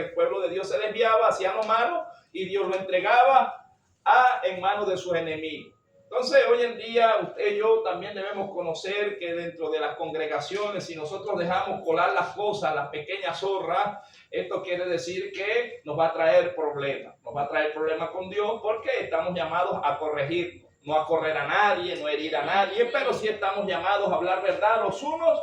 el pueblo de Dios se desviaba, hacía lo malo y Dios lo entregaba en manos de sus enemigos. Entonces, hoy en día, usted y yo también debemos conocer que dentro de las congregaciones, si nosotros dejamos colar las cosas, las pequeñas zorras, esto quiere decir que nos va a traer problemas. Nos va a traer problemas con Dios porque estamos llamados a corregirnos, no a correr a nadie, no a herir a nadie, pero sí estamos llamados a hablar verdad los unos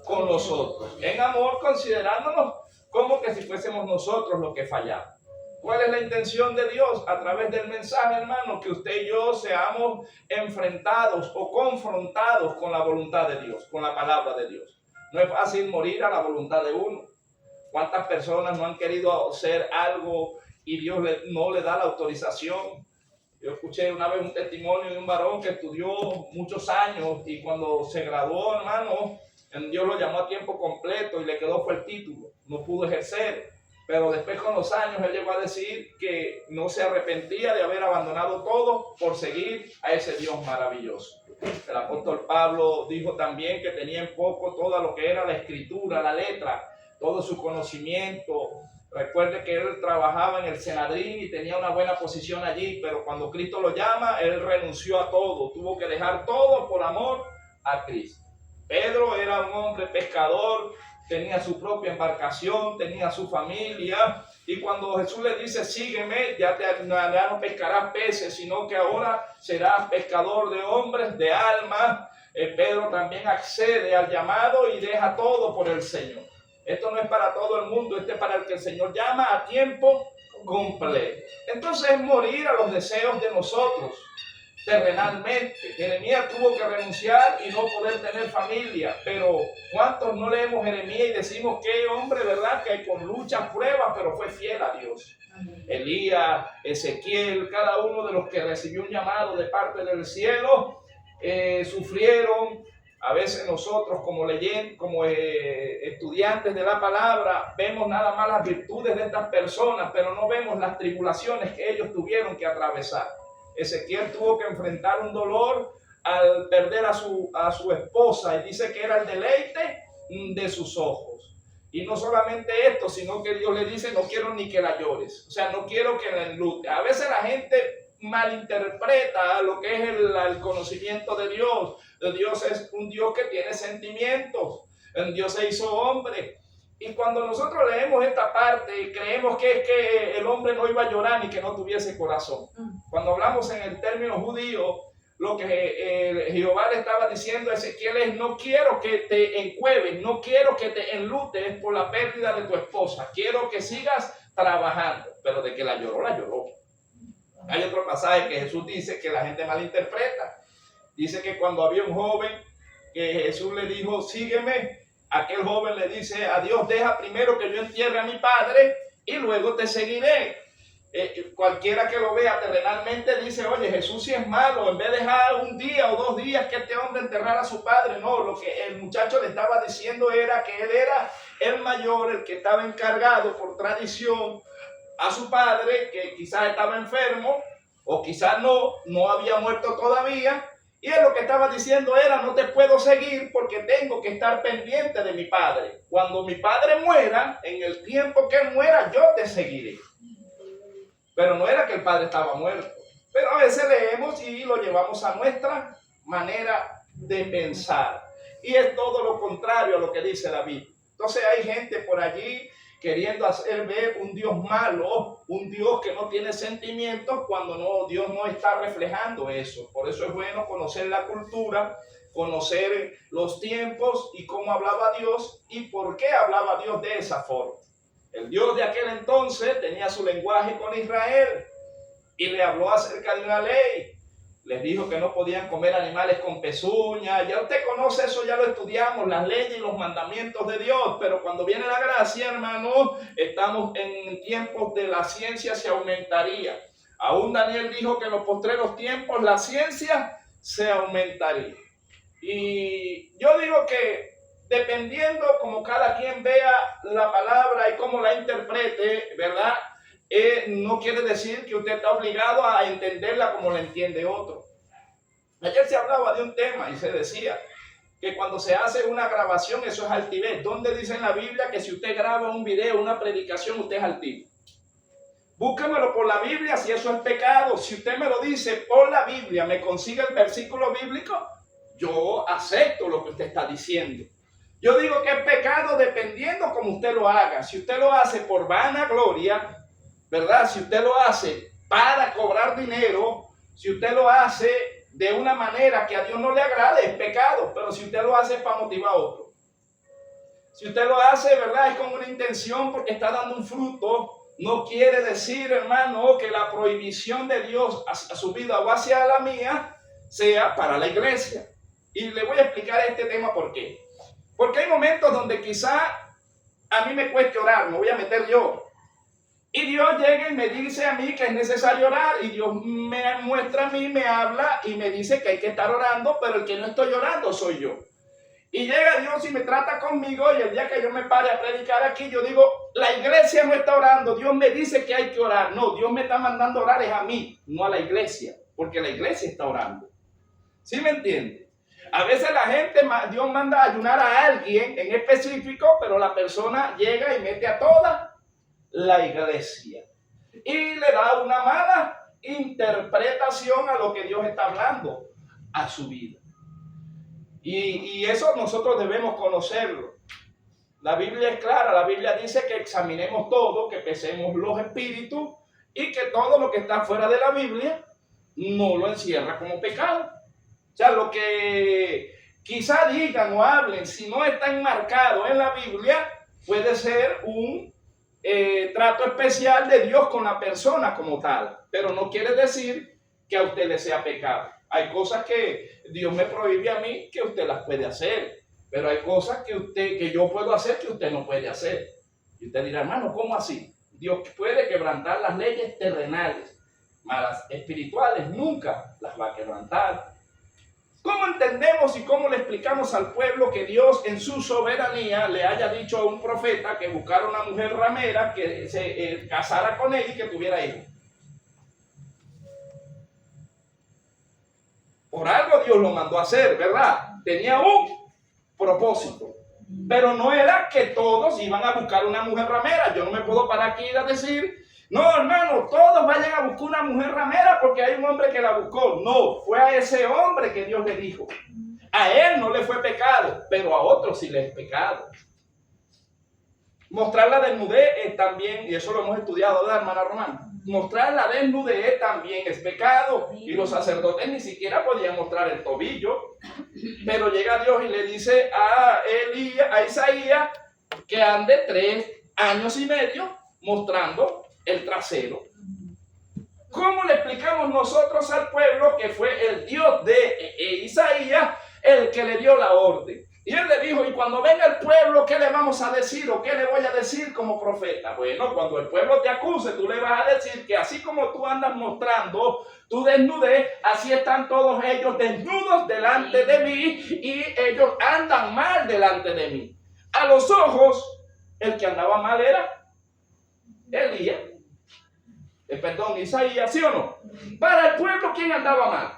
con los otros, en amor, considerándonos como que si fuésemos nosotros los que fallamos. ¿Cuál es la intención de Dios a través del mensaje, hermano? Que usted y yo seamos enfrentados o confrontados con la voluntad de Dios, con la palabra de Dios. No es fácil morir a la voluntad de uno. ¿Cuántas personas no han querido hacer algo y Dios no le da la autorización? Yo escuché una vez un testimonio de un varón que estudió muchos años y cuando se graduó, hermano, Dios lo llamó a tiempo completo y le quedó fue el título. No pudo ejercer. Pero después con los años él llegó a decir que no se arrepentía de haber abandonado todo por seguir a ese Dios maravilloso. El apóstol Pablo dijo también que tenía en poco todo lo que era la escritura, la letra, todo su conocimiento. Recuerde que él trabajaba en el Senadrín y tenía una buena posición allí, pero cuando Cristo lo llama, él renunció a todo, tuvo que dejar todo por amor a Cristo. Pedro era un hombre pescador, tenía su propia embarcación, tenía su familia, y cuando Jesús le dice, sígueme, ya no pescarás peces, sino que ahora serás pescador de hombres, de almas. Pedro también accede al llamado y deja todo por el Señor. Esto no es para todo el mundo, este es para el que el Señor llama a tiempo completo. Entonces es morir a los deseos de nosotros terrenalmente. Jeremías tuvo que renunciar y no poder tener familia, pero ¿cuántos no leemos Jeremías y decimos que hombre, verdad, que con luchas, pruebas, pero fue fiel a Dios? Elías, Ezequiel, cada uno de los que recibió un llamado de parte del cielo, sufrieron. A veces nosotros como estudiantes de la palabra vemos nada más las virtudes de estas personas, pero no vemos las tribulaciones que ellos tuvieron que atravesar. Ezequiel tuvo que enfrentar un dolor al perder a su esposa y dice que era el deleite de sus ojos. Y no solamente esto, sino que Dios le dice, no quiero ni que la llores, o sea, no quiero que la enlute. A veces la gente malinterpreta lo que es el conocimiento de Dios. Dios es un Dios que tiene sentimientos, Dios se hizo hombre. Y cuando nosotros leemos esta parte, creemos que es que el hombre no iba a llorar ni que no tuviese corazón. Cuando hablamos en el término judío, lo que Jehová le estaba diciendo a Ezequiel es, no quiero que te encueves, no quiero que te enlutes por la pérdida de tu esposa, quiero que sigas trabajando. Pero de que la lloró, la lloró. Hay otro pasaje que Jesús dice que la gente malinterpreta. Dice que cuando había un joven que Jesús le dijo, sígueme, aquel joven le dice a Dios, deja primero que yo entierre a mi padre y luego te seguiré. Cualquiera que lo vea terrenalmente dice, oye, Jesús sí es malo, en vez de dejar un día o 2 días que este hombre enterrara a su padre. No, lo que el muchacho le estaba diciendo era que él era el mayor, el que estaba encargado por tradición a su padre, que quizás estaba enfermo o quizás no había muerto todavía. Y él lo que estaba diciendo era, no te puedo seguir porque tengo que estar pendiente de mi padre. Cuando mi padre muera, en el tiempo que él muera, yo te seguiré. Pero no era que el padre estaba muerto. Pero a veces leemos y lo llevamos a nuestra manera de pensar. Y es todo lo contrario a lo que dice la Biblia. Entonces hay gente por allí queriendo hacer ver un Dios malo, un Dios que no tiene sentimientos, cuando Dios no está reflejando eso. Por eso es bueno conocer la cultura, conocer los tiempos y cómo hablaba Dios y por qué hablaba Dios de esa forma. El Dios de aquel entonces tenía su lenguaje con Israel y le habló acerca de una ley. Les dijo que no podían comer animales con pezuñas. Ya usted conoce eso, ya lo estudiamos, las leyes y los mandamientos de Dios. Pero cuando viene la gracia, hermano, estamos en tiempos de la ciencia se aumentaría. Aún Daniel dijo que en los postreros tiempos la ciencia se aumentaría. Y yo digo que dependiendo como cada quien vea la palabra y cómo la interprete, ¿verdad? No quiere decir que usted está obligado a entenderla como la entiende otro. Ayer se hablaba de un tema y se decía que cuando se hace una grabación eso es altivez. ¿Dónde dice en la Biblia que si usted graba un video, una predicación, usted es altivo? Búsquemelo por la Biblia si eso es pecado. Si usted me lo dice por la Biblia, me consigue el versículo bíblico, yo acepto lo que usted está diciendo. Yo digo que es pecado dependiendo como usted lo haga. Si usted lo hace por vanagloria, ¿verdad? Si usted lo hace para cobrar dinero, si usted lo hace de una manera que a Dios no le agrade, es pecado. Pero si usted lo hace para motivar a otro, si usted lo hace, ¿verdad? Es con una intención porque está dando un fruto. No quiere decir, hermano, que la prohibición de Dios hacia su vida o hacia la mía sea para la iglesia. Y le voy a explicar este tema por qué. Porque hay momentos donde quizá a mí me cueste orar, me voy a meter yo. Y Dios llega y me dice a mí que es necesario orar. Y Dios me muestra a mí, me habla y me dice que hay que estar orando, pero el que no estoy orando soy yo. Y llega Dios y me trata conmigo y el día que yo me pare a predicar aquí, yo digo, la iglesia no está orando, Dios me dice que hay que orar. No, Dios me está mandando a orar es a mí, no a la iglesia, porque la iglesia está orando. ¿Sí me entiende? A veces la gente, Dios manda a ayunar a alguien en específico, pero la persona llega y mete a toda la iglesia. Y le da una mala interpretación a lo que Dios está hablando a su vida. Y eso nosotros debemos conocerlo. La Biblia es clara, la Biblia dice que examinemos todo, que pesemos los espíritus y que todo lo que está fuera de la Biblia no lo encierra como pecado. O sea, lo que quizá digan o hablen, si no está enmarcado en la Biblia, puede ser un trato especial de Dios con la persona como tal, pero no quiere decir que a usted le sea pecado. Hay cosas que Dios me prohíbe a mí que usted las puede hacer, pero hay cosas que yo puedo hacer que usted no puede hacer. Y usted dirá, hermano, ¿cómo así? Dios puede quebrantar las leyes terrenales, mas las espirituales nunca las va a quebrantar. ¿Cómo entendemos y cómo le explicamos al pueblo que Dios en su soberanía le haya dicho a un profeta que buscara una mujer ramera, que se casara con él y que tuviera hijos? Por algo Dios lo mandó a hacer, ¿verdad? Tenía un propósito. Pero no era que todos iban a buscar una mujer ramera. Yo no me puedo parar aquí a decir, no, hermano, todos vayan a buscar una mujer ramera porque hay un hombre que la buscó. No, fue a ese hombre que Dios le dijo. A él no le fue pecado, pero a otros sí le es pecado. Mostrar la desnudez también, y eso lo hemos estudiado, ¿verdad, hermana Romana? Mostrar la desnudez también es pecado. Y los sacerdotes ni siquiera podían mostrar el tobillo. Pero llega Dios y le dice a Isaías que ande 3 años y medio mostrando el trasero. ¿Cómo le explicamos nosotros al pueblo que fue el Dios de Isaías el que le dio la orden? Y él le dijo, y cuando venga el pueblo, ¿qué le vamos a decir o qué le voy a decir como profeta? Bueno, cuando el pueblo te acuse, tú le vas a decir que así como tú andas mostrando tu desnudez, así están todos ellos desnudos delante de mí y ellos andan mal delante de mí. A los ojos, el que andaba mal era Elías. Isaías, ¿sí o no? Para el pueblo, ¿quién andaba mal?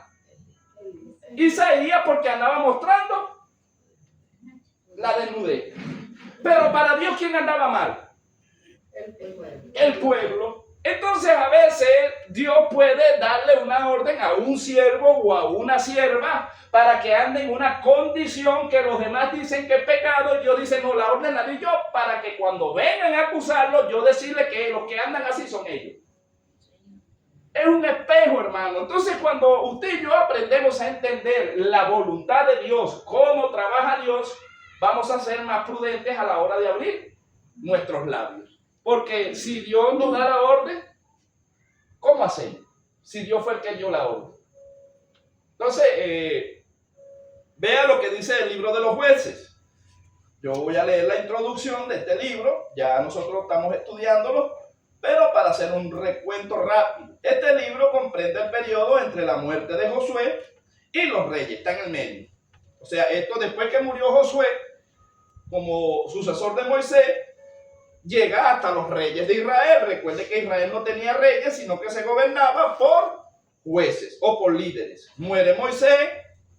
Isaías, porque andaba mostrando la desnudez. Pero para Dios, ¿quién andaba mal? El pueblo. Entonces a veces Dios puede darle una orden a un siervo o a una sierva para que ande en una condición que los demás dicen que es pecado. Y Dios dice, no, la orden la di yo para que cuando vengan a acusarlo, yo decirle que los que andan así son ellos. Es un espejo, hermano. Entonces, cuando usted y yo aprendemos a entender la voluntad de Dios, cómo trabaja Dios, vamos a ser más prudentes a la hora de abrir nuestros labios. Porque si Dios nos da la orden, ¿cómo hacemos? Si Dios fue el que dio la orden. Entonces, vea lo que dice el libro de los jueces. Yo voy a leer la introducción de este libro. Ya nosotros estamos estudiándolo. Pero para hacer un recuento rápido, este libro comprende el periodo entre la muerte de Josué y los reyes, está en el medio. O sea, esto después que murió Josué, como sucesor de Moisés, llega hasta los reyes de Israel. Recuerde que Israel no tenía reyes, sino que se gobernaba por jueces o por líderes. Muere Moisés,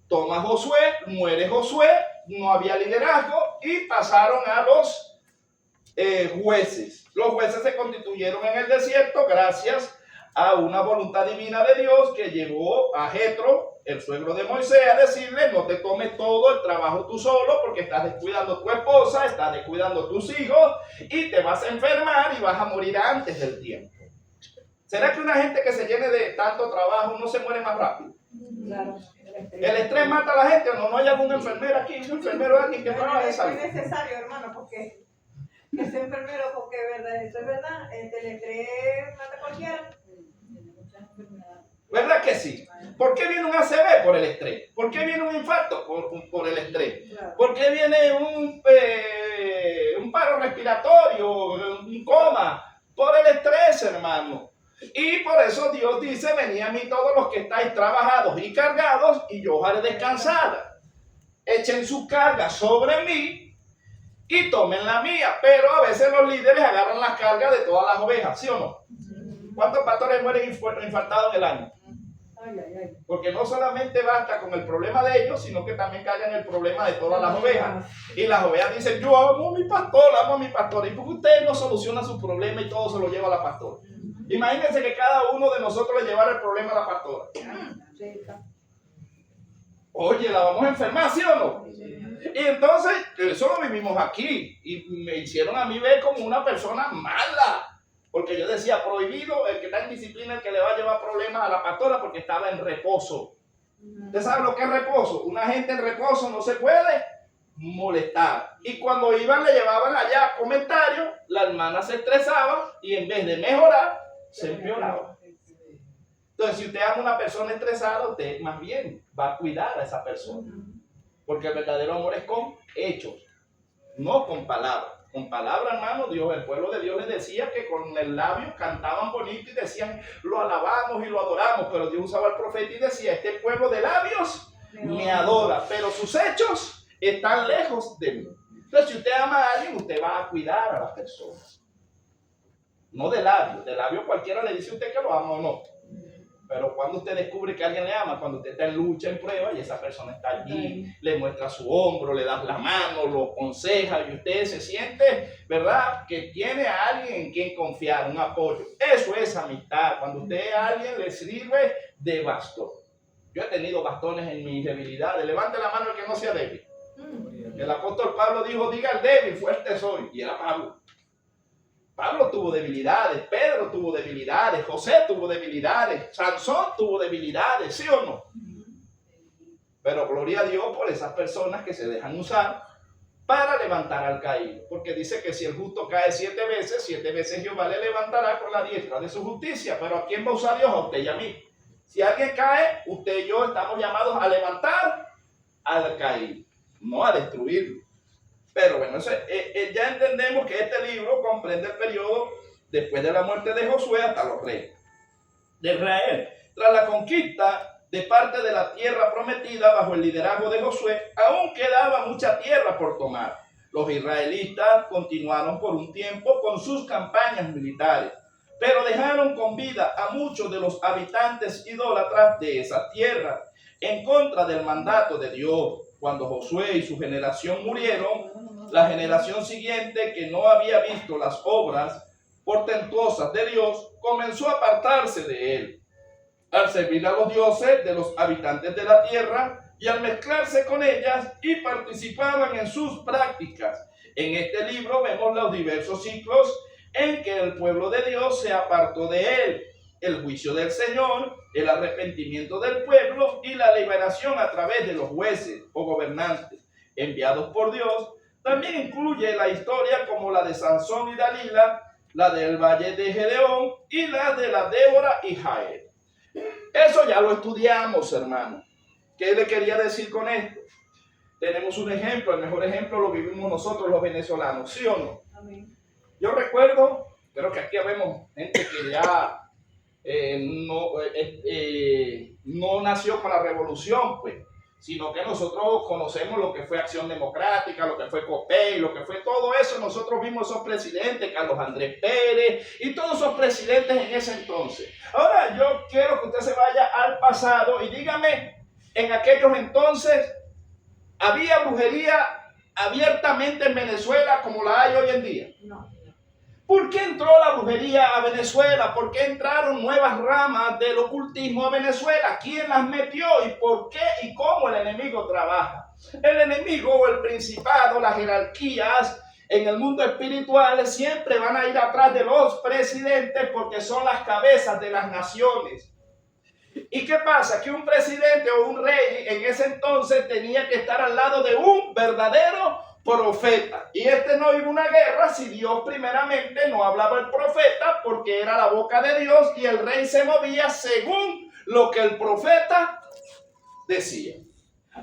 toma Josué, muere Josué, no había liderazgo y pasaron a los jueces. Los jueces se constituyeron en el desierto gracias a una voluntad divina de Dios que llevó a Jetro, el suegro de Moisés, a decirle: no te tomes todo el trabajo tú solo, porque estás descuidando a tu esposa, estás descuidando a tus hijos y te vas a enfermar y vas a morir antes del tiempo. ¿Será que una gente que se llene de tanto trabajo no se muere más rápido? Claro. ¿El estrés mata a la gente o no? ¿No hay algún enfermero aquí? ¿Un enfermero aquí que trabaje esa Es necesario, hermano, porque que sea enfermero, porque verdad, eso es verdad, el estrés mata a cualquiera. ¿Verdad que sí? ¿Por qué viene un ACV? Por el estrés. ¿Por qué viene un infarto? Por el estrés. ¿Por qué viene un paro respiratorio, un coma? Por el estrés, hermano. Y por eso Dios dice: venid a mí todos los que estáis trabajados y cargados, y yo os haré descansar. Echen su carga sobre mí y tomen la mía. Pero a veces los líderes agarran las cargas de todas las ovejas, ¿sí o no? ¿Cuántos pastores mueren infartados en el año? Porque no solamente basta con el problema de ellos, sino que también cargan el problema de todas las ovejas. Y las ovejas dicen: yo amo a mi pastor, amo a mi pastor. ¿Y por qué usted no soluciona su problema y todo se lo lleva a la pastora? Imagínense que cada uno de nosotros le llevara el problema a la pastora. Oye, ¿la vamos a enfermar, sí o no? Y entonces, eso lo vivimos aquí. Y me hicieron a mí ver como una persona mala. Porque yo decía: prohibido el que está en disciplina, el que le va a llevar problemas a la pastora, porque estaba en reposo. ¿Usted sabe lo que es reposo? Una gente en reposo no se puede molestar. Y cuando iban, le llevaban allá comentarios, la hermana se estresaba y en vez de mejorar, se empeoraba. Entonces, si usted ama a una persona estresada, usted más bien va a cuidar a esa persona. Porque el verdadero amor es con hechos, no con palabras. Con palabras, hermano, Dios, el pueblo de Dios les decía que con el labio cantaban bonito y decían: lo alabamos y lo adoramos. Pero Dios usaba al profeta y decía: este pueblo de labios me adora, pero sus hechos están lejos de mí. Entonces, si usted ama a alguien, usted va a cuidar a las personas. No de labio. De labio cualquiera le dice a usted que lo ama o no. Pero cuando usted descubre que alguien le ama, cuando usted está en lucha, en prueba, y esa persona está allí, le muestra su hombro, le da la mano, lo aconseja, y usted se siente, ¿verdad?, que tiene a alguien en quien confiar, un apoyo. Eso es amistad. Cuando usted a alguien le sirve de bastón. Yo he tenido bastones en mis debilidades. Levante la mano el que no sea débil. El apóstol Pablo dijo: diga el débil, fuerte soy. Y era Pablo. Pablo tuvo debilidades, Pedro tuvo debilidades, José tuvo debilidades, Sansón tuvo debilidades, ¿sí o no? Pero gloria a Dios por esas personas que se dejan usar para levantar al caído. Porque dice que si el justo cae 7 veces Jehová le levantará con la diestra de su justicia. Pero ¿a quién va a usar Dios? A usted y a mí. Si alguien cae, usted y yo estamos llamados a levantar al caído, no a destruirlo. Pero bueno, ya entendemos que este libro comprende el periodo después de la muerte de Josué hasta los reyes de Israel. Tras la conquista de parte de la tierra prometida bajo el liderazgo de Josué, aún quedaba mucha tierra por tomar. Los israelitas continuaron por un tiempo con sus campañas militares, pero dejaron con vida a muchos de los habitantes idólatras de esa tierra, en contra del mandato de Dios. Cuando Josué y su generación murieron, la generación siguiente, que no había visto las obras portentuosas de Dios, comenzó a apartarse de él, al servir a los dioses de los habitantes de la tierra y al mezclarse con ellas, y participaban en sus prácticas. En este libro vemos los diversos ciclos en que el pueblo de Dios se apartó de él: el juicio del Señor, el arrepentimiento del pueblo y la liberación a través de los jueces o gobernantes enviados por Dios. También incluye la historia como la de Sansón y Dalila, la del valle de Gedeón y la de la Débora y Jael. Eso ya lo estudiamos, hermano. ¿Qué le quería decir con esto? Tenemos un ejemplo, el mejor ejemplo lo vivimos nosotros los venezolanos, ¿sí o no? Amén. Yo recuerdo, creo que aquí vemos gente que ya no nació con la revolución, pues, sino que nosotros conocemos lo que fue Acción Democrática, lo que fue COPEI, lo que fue todo eso. Nosotros vimos esos presidentes, Carlos Andrés Pérez y todos esos presidentes en ese entonces. Ahora yo quiero que usted se vaya al pasado y dígame, en aquellos entonces, ¿Había brujería abiertamente en Venezuela como la hay hoy en día? No. ¿Por qué entró la brujería a Venezuela? ¿Por qué entraron nuevas ramas del ocultismo a Venezuela? ¿Quién las metió y por qué y cómo el enemigo trabaja? El enemigo o el principado, las jerarquías en el mundo espiritual siempre van a ir atrás de los presidentes porque son las cabezas de las naciones. ¿Y qué pasa? Que un presidente o un rey en ese entonces tenía que estar al lado de un verdadero profeta. Y no iba a una guerra si Dios primeramente no hablaba el profeta, porque era la boca de Dios y el rey se movía según lo que el profeta decía.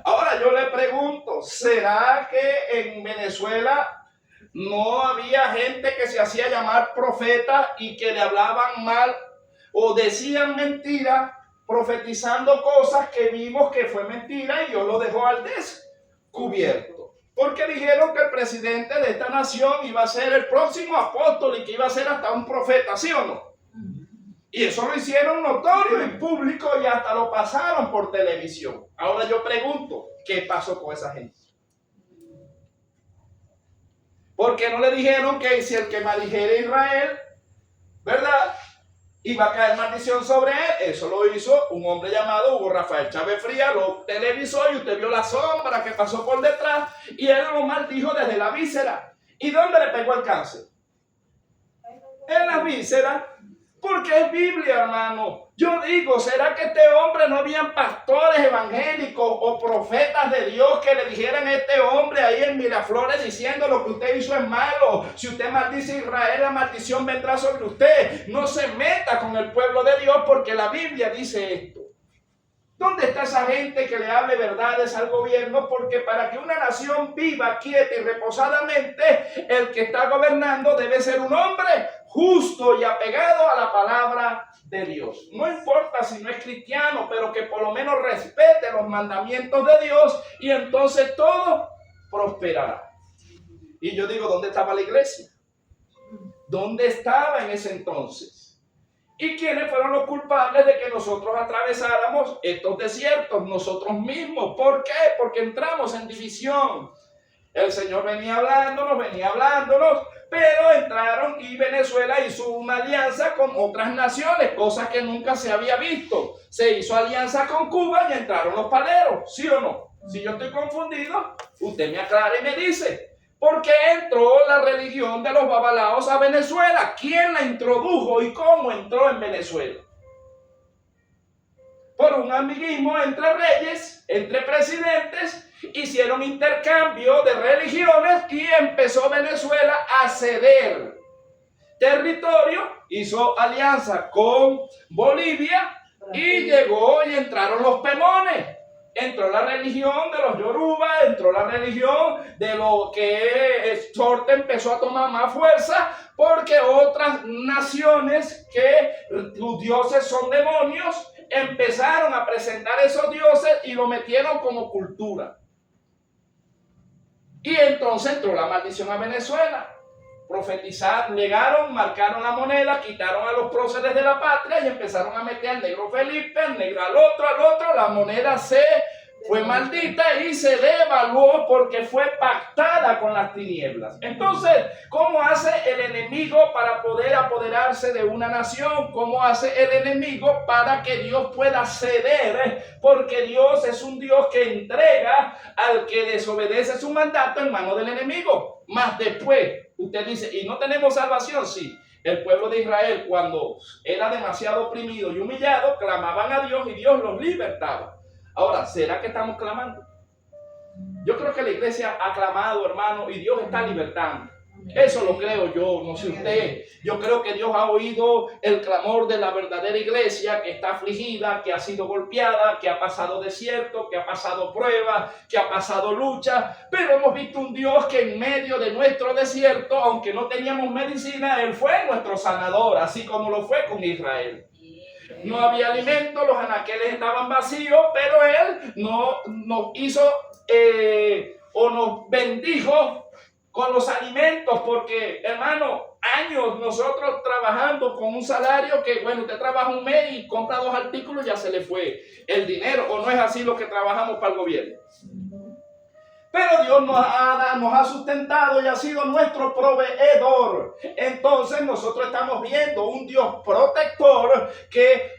Ahora yo le pregunto, ¿será que en Venezuela no había gente que se hacía llamar profeta y que le hablaban mal o decían mentira, profetizando cosas que vimos que fue mentira y Dios lo dejó al descubierto? Porque dijeron que el presidente de esta nación iba a ser el próximo apóstol y que iba a ser hasta un profeta, ¿sí o no? Y eso lo hicieron notorio y público y hasta lo pasaron por televisión. Ahora yo pregunto, ¿qué pasó con esa gente? Porque no le dijeron que si el que maldijera a Israel, ¿verdad?, iba a caer maldición sobre él. Eso lo hizo un hombre llamado Hugo Rafael Chávez Frías, lo televisó y usted vio la sombra que pasó por detrás y él lo maldijo desde la víscera. ¿Y dónde le pegó el cáncer? En la víscera. Porque es Biblia, hermano. Yo digo, ¿será que este hombre no habían pastores evangélicos o profetas de Dios que le dijeran a este hombre ahí en Miraflores diciendo lo que usted hizo es malo? Si usted maldice a Israel, la maldición vendrá sobre usted. No se meta con el pueblo de Dios porque la Biblia dice esto. ¿Dónde está esa gente que le hable verdades al gobierno? Porque para que una nación viva quieta y reposadamente, el que está gobernando debe ser un hombre justo y apegado a la palabra de Dios. No importa si no es cristiano, pero que por lo menos respete los mandamientos de Dios y entonces todo prosperará. Y yo digo, ¿dónde estaba la iglesia? ¿Dónde estaba en ese entonces? ¿Y quiénes fueron los culpables de que nosotros atravesáramos estos desiertos? Nosotros mismos. ¿Por qué? Porque entramos en división. El Señor venía hablándonos, pero entraron y Venezuela hizo una alianza con otras naciones, cosas que nunca se había visto. Se hizo alianza con Cuba y entraron los paleros, ¿sí o no? Si yo estoy confundido, usted me aclara y me dice. ¿Por qué entró la religión de los babalaos a Venezuela? ¿Quién la introdujo y cómo entró en Venezuela? Por un amiguismo entre reyes, entre presidentes, hicieron intercambio de religiones y empezó Venezuela a ceder territorio, hizo alianza con Bolivia y llegó y entraron los pemones. Entró la religión de los yoruba, entró la religión de lo que Sorte empezó a tomar más fuerza porque otras naciones que sus dioses son demonios empezaron a presentar esos dioses y lo metieron como cultura. Y entonces entró la maldición a Venezuela. Profetizaron, negaron, marcaron la moneda, quitaron a los próceres de la patria y empezaron a meter al negro Felipe, al negro al otro, la moneda se fue maldita y se devaluó porque fue pactada con las tinieblas. Entonces, ¿cómo hace el enemigo para poder apoderarse de una nación? ¿Cómo hace el enemigo para que Dios pueda ceder? Porque Dios es un Dios que entrega al que desobedece su mandato en manos del enemigo. Más después, usted dice, ¿y no tenemos salvación? Sí. El pueblo de Israel, cuando era demasiado oprimido y humillado, clamaban a Dios y Dios los libertaba. Ahora, ¿será que estamos clamando? Yo creo que la iglesia ha clamado, hermano, y Dios está libertando. Eso lo creo yo, no sé usted. Yo creo que Dios ha oído el clamor de la verdadera iglesia que está afligida, que ha sido golpeada, que ha pasado desierto, que ha pasado pruebas, que ha pasado lucha. Pero hemos visto un Dios que en medio de nuestro desierto, aunque no teníamos medicina, Él fue nuestro sanador, así como lo fue con Israel. No había alimento, los anaqueles estaban vacíos, pero Él nos hizo o nos bendijo con los alimentos, porque, hermano, años nosotros trabajando con un salario que, bueno, usted trabaja un mes y compra 2 artículos y ya se le fue el dinero, o no es así lo que trabajamos para el gobierno. Pero Dios nos ha sustentado y ha sido nuestro proveedor. Entonces nosotros estamos viendo un Dios protector que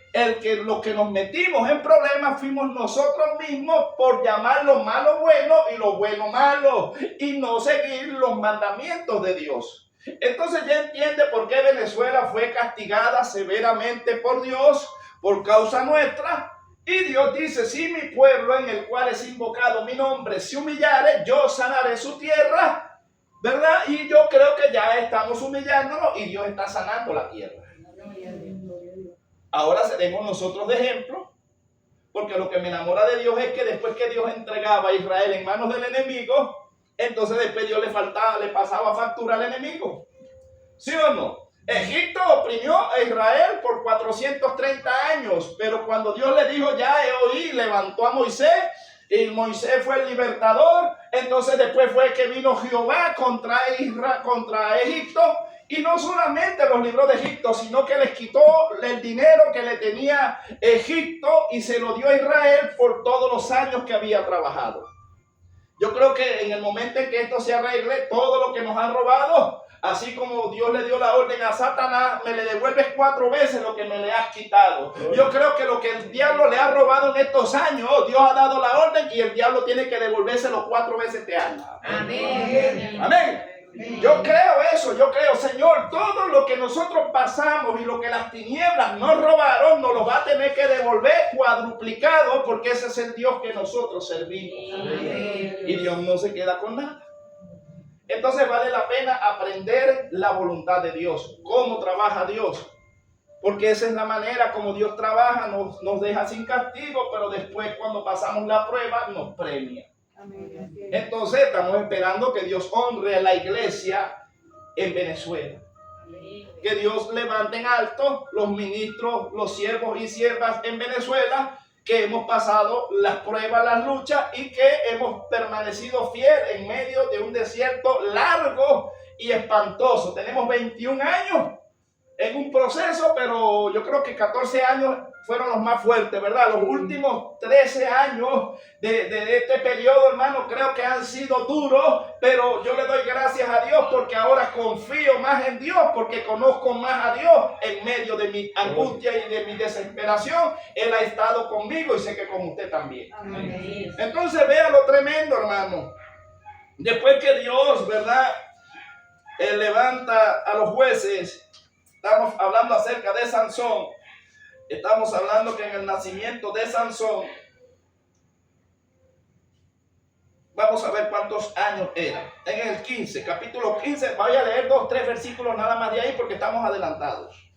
los que nos metimos en problemas fuimos nosotros mismos por llamar lo malo bueno y lo bueno malo y no seguir los mandamientos de Dios. Entonces ya entiende por qué Venezuela fue castigada severamente por Dios por causa nuestra. Y Dios dice, si mi pueblo en el cual es invocado mi nombre se humillare, yo sanaré su tierra, ¿verdad? Y yo creo que ya estamos humillándonos y Dios está sanando la tierra. Ahora seremos nosotros de ejemplo, porque lo que me enamora de Dios es que después que Dios entregaba a Israel en manos del enemigo, entonces después Dios le pasaba factura al enemigo. ¿Sí o no? Egipto oprimió a Israel por 430 años, pero cuando Dios le dijo, ya he oído, levantó a Moisés, y Moisés fue el libertador, entonces después fue que vino Jehová contra Egipto, y no solamente los libró de Egipto, sino que les quitó el dinero que le tenía Egipto y se lo dio a Israel por todos los años que había trabajado. Yo creo que en el momento en que esto se arregle, todo lo que nos han robado, así como Dios le dio la orden a Satanás, me le devuelves 4 veces lo que me le has quitado. Yo creo que lo que el diablo le ha robado en estos años, Dios ha dado la orden y el diablo tiene que devolvérselo 4 veces este año. Amén. Amén. Yo creo eso, yo creo, Señor, todo lo que nosotros pasamos y lo que las tinieblas nos robaron, nos lo va a tener que devolver cuadruplicado, porque ese es el Dios que nosotros servimos. Amén. Y Dios no se queda con nada. Entonces vale la pena aprender la voluntad de Dios, cómo trabaja Dios, porque esa es la manera como Dios trabaja, nos deja sin castigo, pero después cuando pasamos la prueba nos premia. Entonces estamos esperando que Dios honre a la iglesia en Venezuela, que Dios levante en alto los ministros, los siervos y siervas en Venezuela, que hemos pasado las pruebas, las luchas y que hemos permanecido fiel en medio de un desierto largo y espantoso. Tenemos 21 años en un proceso, pero yo creo que 14 años fueron los más fuertes, ¿verdad? Los últimos 13 años de este periodo, hermano, creo que han sido duros, pero yo le doy gracias a Dios porque ahora confío más en Dios, porque conozco más a Dios en medio de mi angustia y de mi desesperación. Él ha estado conmigo y sé que con usted también. Amén. Entonces vea lo tremendo, hermano. Después que Dios, ¿verdad? Levanta a los jueces. Estamos hablando acerca de Sansón. Estamos hablando que en el nacimiento de Sansón, vamos a ver cuántos años era. En el 15, capítulo 15, voy a leer 2, 3 versículos nada más de ahí porque estamos adelantados.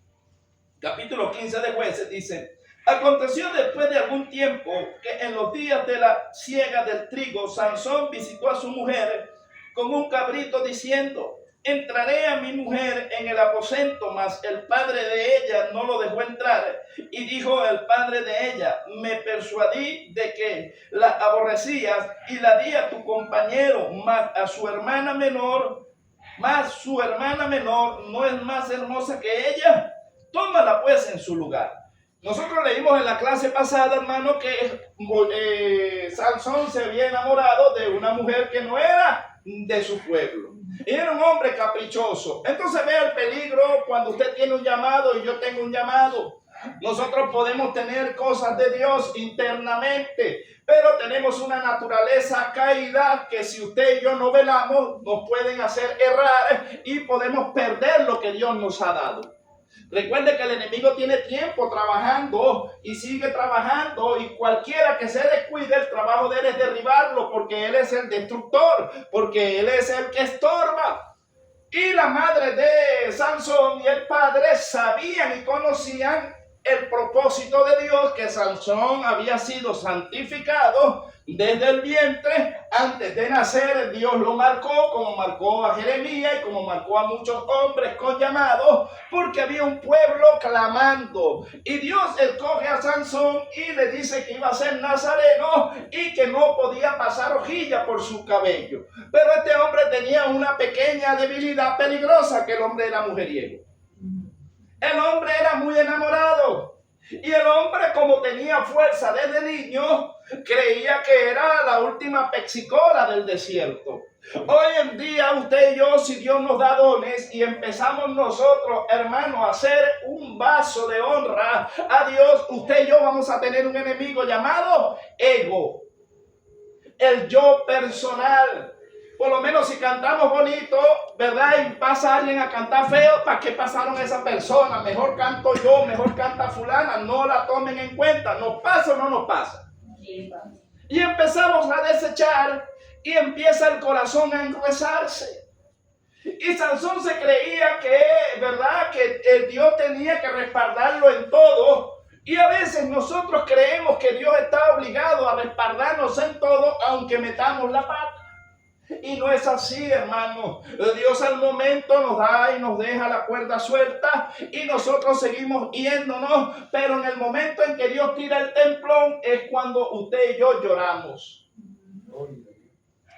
Capítulo 15 de Jueces dice: aconteció después de algún tiempo que en los días de la siega del trigo, Sansón visitó a su mujer con un cabrito diciendo: entraré a mi mujer en el aposento, mas el padre de ella no lo dejó entrar. Y dijo el padre de ella: me persuadí de que la aborrecías y la di a tu compañero, mas a su hermana menor, no es más hermosa que ella. Tómala pues en su lugar. Nosotros leímos en la clase pasada, hermano, que Sansón se había enamorado de una mujer que no era de su pueblo. Era un hombre caprichoso. Entonces vea el peligro cuando usted tiene un llamado y yo tengo un llamado. Nosotros podemos tener cosas de Dios internamente, pero tenemos una naturaleza caída que si usted y yo no velamos, nos pueden hacer errar y podemos perder lo que Dios nos ha dado. Recuerde que el enemigo tiene tiempo trabajando y sigue trabajando, y cualquiera que se descuide, el trabajo de él es derribarlo, porque él es el destructor, porque él es el que estorba. Y la madre de Sansón y el padre sabían y conocían el propósito de Dios, que Sansón había sido santificado desde el vientre. Antes de nacer, Dios lo marcó, como marcó a Jeremías y como marcó a muchos hombres con llamados, porque había un pueblo clamando. Y Dios escoge a Sansón y le dice que iba a ser nazareno y que no podía pasar hojilla por su cabello. Pero este hombre tenía una pequeña debilidad peligrosa, que el hombre era mujeriego. El hombre era muy enamorado. Y el hombre, como tenía fuerza desde niño, creía que era la última pexicola del desierto. Hoy en día, usted y yo, si Dios nos da dones y empezamos nosotros, hermanos, a hacer un vaso de honra a Dios, usted y yo vamos a tener un enemigo llamado ego. El yo personal. Por lo menos si cantamos bonito, ¿verdad? Y pasa alguien a cantar feo, ¿para qué pasaron esa persona? Mejor canto yo, mejor canta fulana. No la tomen en cuenta. ¿Nos pasa o no nos pasa? Y empezamos a desechar y empieza el corazón a engruesarse. Y Sansón se creía que, ¿verdad? Que el Dios tenía que respaldarlo en todo. Y a veces nosotros creemos que Dios está obligado a respaldarnos en todo, aunque metamos la pata. Y no es así, hermano. Dios al momento nos da y nos deja la cuerda suelta y nosotros seguimos yéndonos, pero en el momento en que Dios tira el templón es cuando usted y yo lloramos.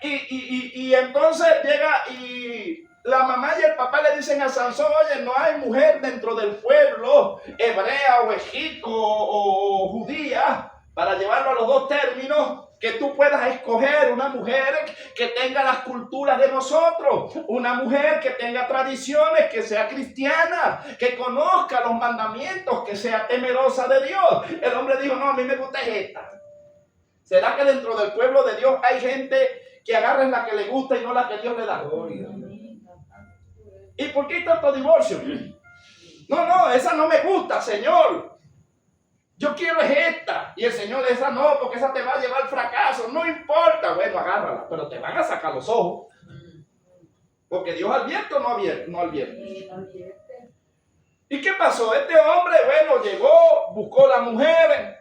Y entonces llega y la mamá y el papá le dicen a Sansón: oye, no hay mujer dentro del pueblo hebrea o egipcio o judía, para llevarlo a los dos términos, que tú puedas escoger una mujer que tenga las culturas de nosotros, una mujer que tenga tradiciones, que sea cristiana, que conozca los mandamientos, que sea temerosa de Dios. El hombre dijo: no, a mí me gusta esta. ¿Será que dentro del pueblo de Dios hay gente que agarre la que le gusta y no la que Dios le da? ¿Y por qué hay tanto divorcio? No, esa no me gusta, Señor. Yo quiero es esta. Y el Señor, esa no, porque esa te va a llevar al fracaso. No importa. Bueno, agárrala, pero te van a sacar los ojos. Porque Dios advierte o no advierte. ¿Y qué pasó? Este hombre, bueno, llegó, buscó la mujer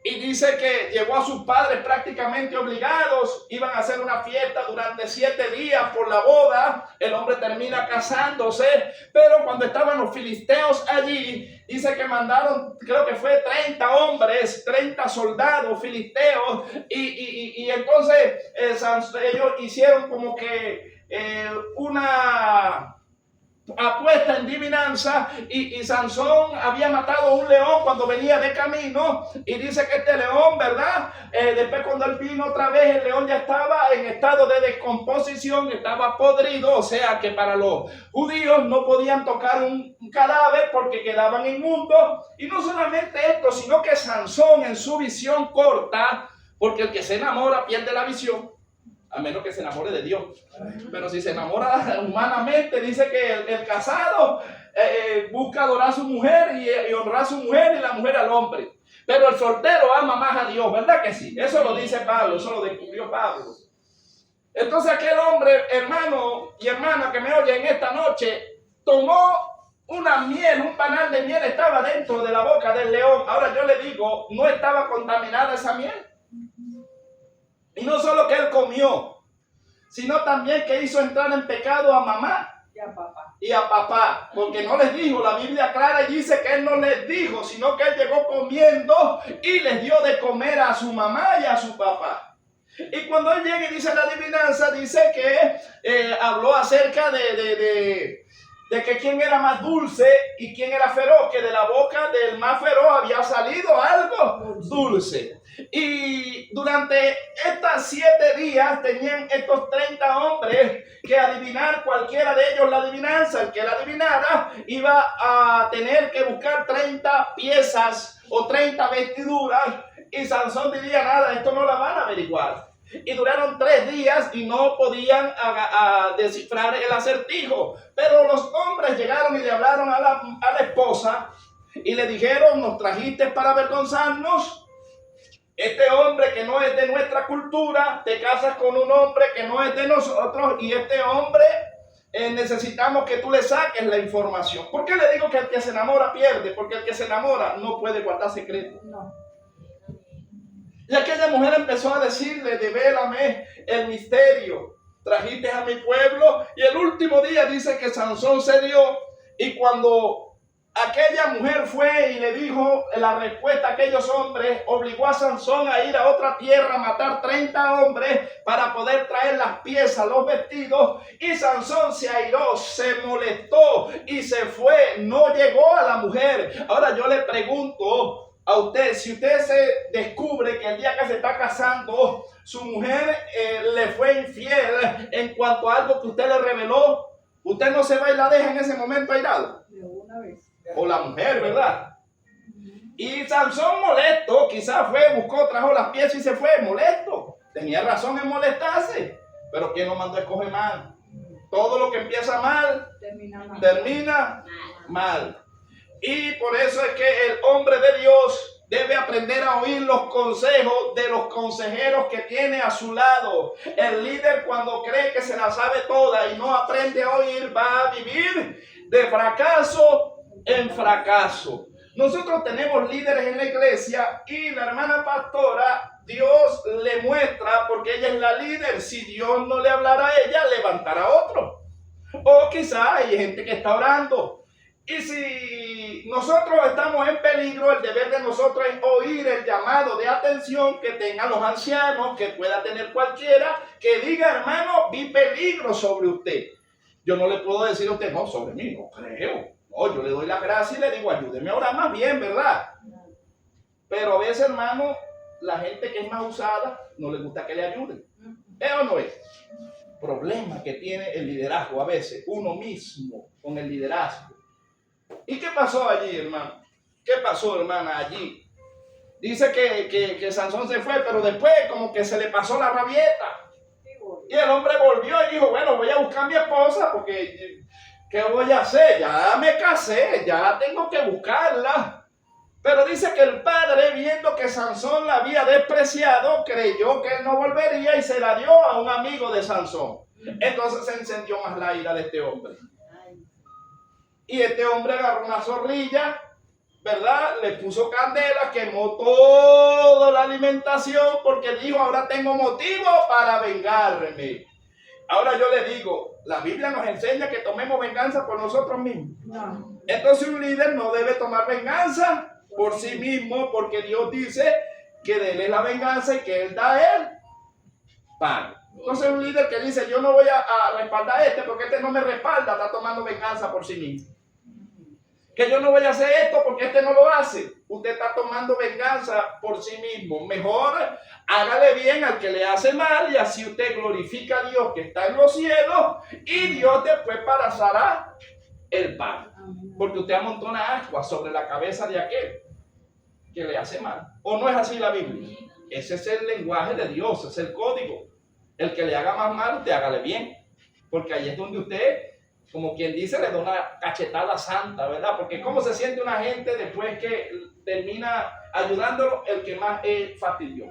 y dice que llevó a sus padres prácticamente obligados. Iban a hacer una fiesta durante 7 días por la boda. El hombre termina casándose, pero cuando estaban los filisteos allí, dice que mandaron, creo que fue 30 hombres, 30 soldados filisteos, y entonces ellos hicieron como que una apuesta en divinanza, y Sansón había matado a un león cuando venía de camino, y dice que este león, ¿verdad? Después cuando él vino otra vez, el león ya estaba en estado de descomposición, estaba podrido, o sea que para los judíos no podían tocar un cadáver porque quedaban inmundos. Y no solamente esto, sino que Sansón, en su visión corta, porque el que se enamora pierde la visión, a menos que se enamore de Dios. Pero si se enamora humanamente, dice que el casado busca adorar a su mujer y honrar a su mujer, y la mujer al hombre. Pero el soltero ama más a Dios, ¿verdad que sí? Eso lo dice Pablo, eso lo descubrió Pablo. Entonces aquel hombre, hermano y hermana que me oye en esta noche, tomó una miel, un panal de miel estaba dentro de la boca del león. Ahora yo le digo, no estaba contaminada esa miel. Y no solo que él comió, sino también que hizo entrar en pecado a mamá y a papá. Porque no les dijo, la Biblia clara y dice que él no les dijo, sino que él llegó comiendo y les dio de comer a su mamá y a su papá. Y cuando él llega y dice la adivinanza, dice que habló acerca de que quién era más dulce y quién era feroz, que de la boca del más feroz había salido algo dulce. Y durante estos 7 días tenían estos 30 hombres que adivinar cualquiera de ellos la adivinanza. El que la adivinara iba a tener que buscar 30 piezas o 30 vestiduras, y Sansón diría: nada, esto no la van a averiguar. Y duraron 3 días y no podían descifrar el acertijo. Pero los hombres llegaron y le hablaron a la esposa y le dijeron: nos trajiste para avergonzarnos. Este hombre que no es de nuestra cultura, te casas con un hombre que no es de nosotros, y este hombre necesitamos que tú le saques la información. ¿Por qué le digo que el que se enamora pierde? Porque el que se enamora no puede guardar secretos. No. Y aquella mujer empezó a decirle: devélame el misterio, trajiste a mi pueblo. Y el último día dice que Sansón se dio, y cuando aquella mujer fue y le dijo la respuesta a aquellos hombres, obligó a Sansón a ir a otra tierra a matar 30 hombres para poder traer las piezas, los vestidos, y Sansón se airó, se molestó y se fue, no llegó a la mujer. Ahora yo le pregunto a usted, si usted se descubre que el día que se está casando, su mujer le fue infiel en cuanto a algo que usted le reveló, ¿usted no se va y la deja en ese momento airado? De una vez. O la mujer, ¿verdad? Y Sansón molesto, quizás fue, buscó, trajo las piezas y se fue, molesto. Tenía razón en molestarse, pero ¿quién lo mandó a escoger mal? Todo lo que empieza mal, termina mal. Y por eso es que el hombre de Dios debe aprender a oír los consejos de los consejeros que tiene a su lado. El líder, cuando cree que se la sabe toda y no aprende a oír, va a vivir de fracaso en fracaso. Nosotros tenemos líderes en la iglesia y la hermana pastora, Dios le muestra, porque ella es la líder, si Dios no le hablara a ella, levantará otro. O quizás hay gente que está orando. Y si nosotros estamos en peligro, el deber de nosotros es oír el llamado de atención que tengan los ancianos, que pueda tener cualquiera, que diga, hermano, vi peligro sobre usted. Yo no le puedo decir a usted, no, sobre mí, no creo. No, yo le doy la gracia y le digo, ayúdeme a orar más bien, ¿verdad? Pero a veces, hermano, la gente que es más usada, no le gusta que le ayuden. ¿Es o no es? Problema que tiene el liderazgo a veces, uno mismo con el liderazgo. ¿Y qué pasó allí, hermano? ¿Qué pasó, hermana, allí? Dice que Sansón se fue, pero después como que se le pasó la rabieta. Y el hombre volvió y dijo, bueno, voy a buscar a mi esposa porque ¿qué voy a hacer? Ya me casé, ya tengo que buscarla. Pero dice que el padre, viendo que Sansón la había despreciado, creyó que él no volvería y se la dio a un amigo de Sansón. Entonces se encendió más la ira de este hombre. Y este hombre agarró una zorrilla, ¿verdad? Le puso candela, quemó toda la alimentación porque dijo, ahora tengo motivo para vengarme. Ahora yo le digo, la Biblia nos enseña que tomemos venganza por nosotros mismos. No. Entonces un líder no debe tomar venganza por sí mismo, porque Dios dice que de él es la venganza y que él da a él paga. Entonces un líder que dice, yo no voy a respaldar a este porque este no me respalda, está tomando venganza por sí mismo. Que yo no voy a hacer esto porque este no lo hace. Usted está tomando venganza por sí mismo. Mejor hágale bien al que le hace mal y así usted glorifica a Dios que está en los cielos y Dios después pasará el pago. Porque usted amontona agua sobre la cabeza de aquel que le hace mal. ¿O no es así la Biblia? Ese es el lenguaje de Dios, es el código. El que le haga más mal, usted hágale bien. Porque ahí es donde usted, como quien dice, le da una cachetada santa, ¿verdad? Porque ¿cómo se siente una gente después que termina ayudándolo el que más fastidió?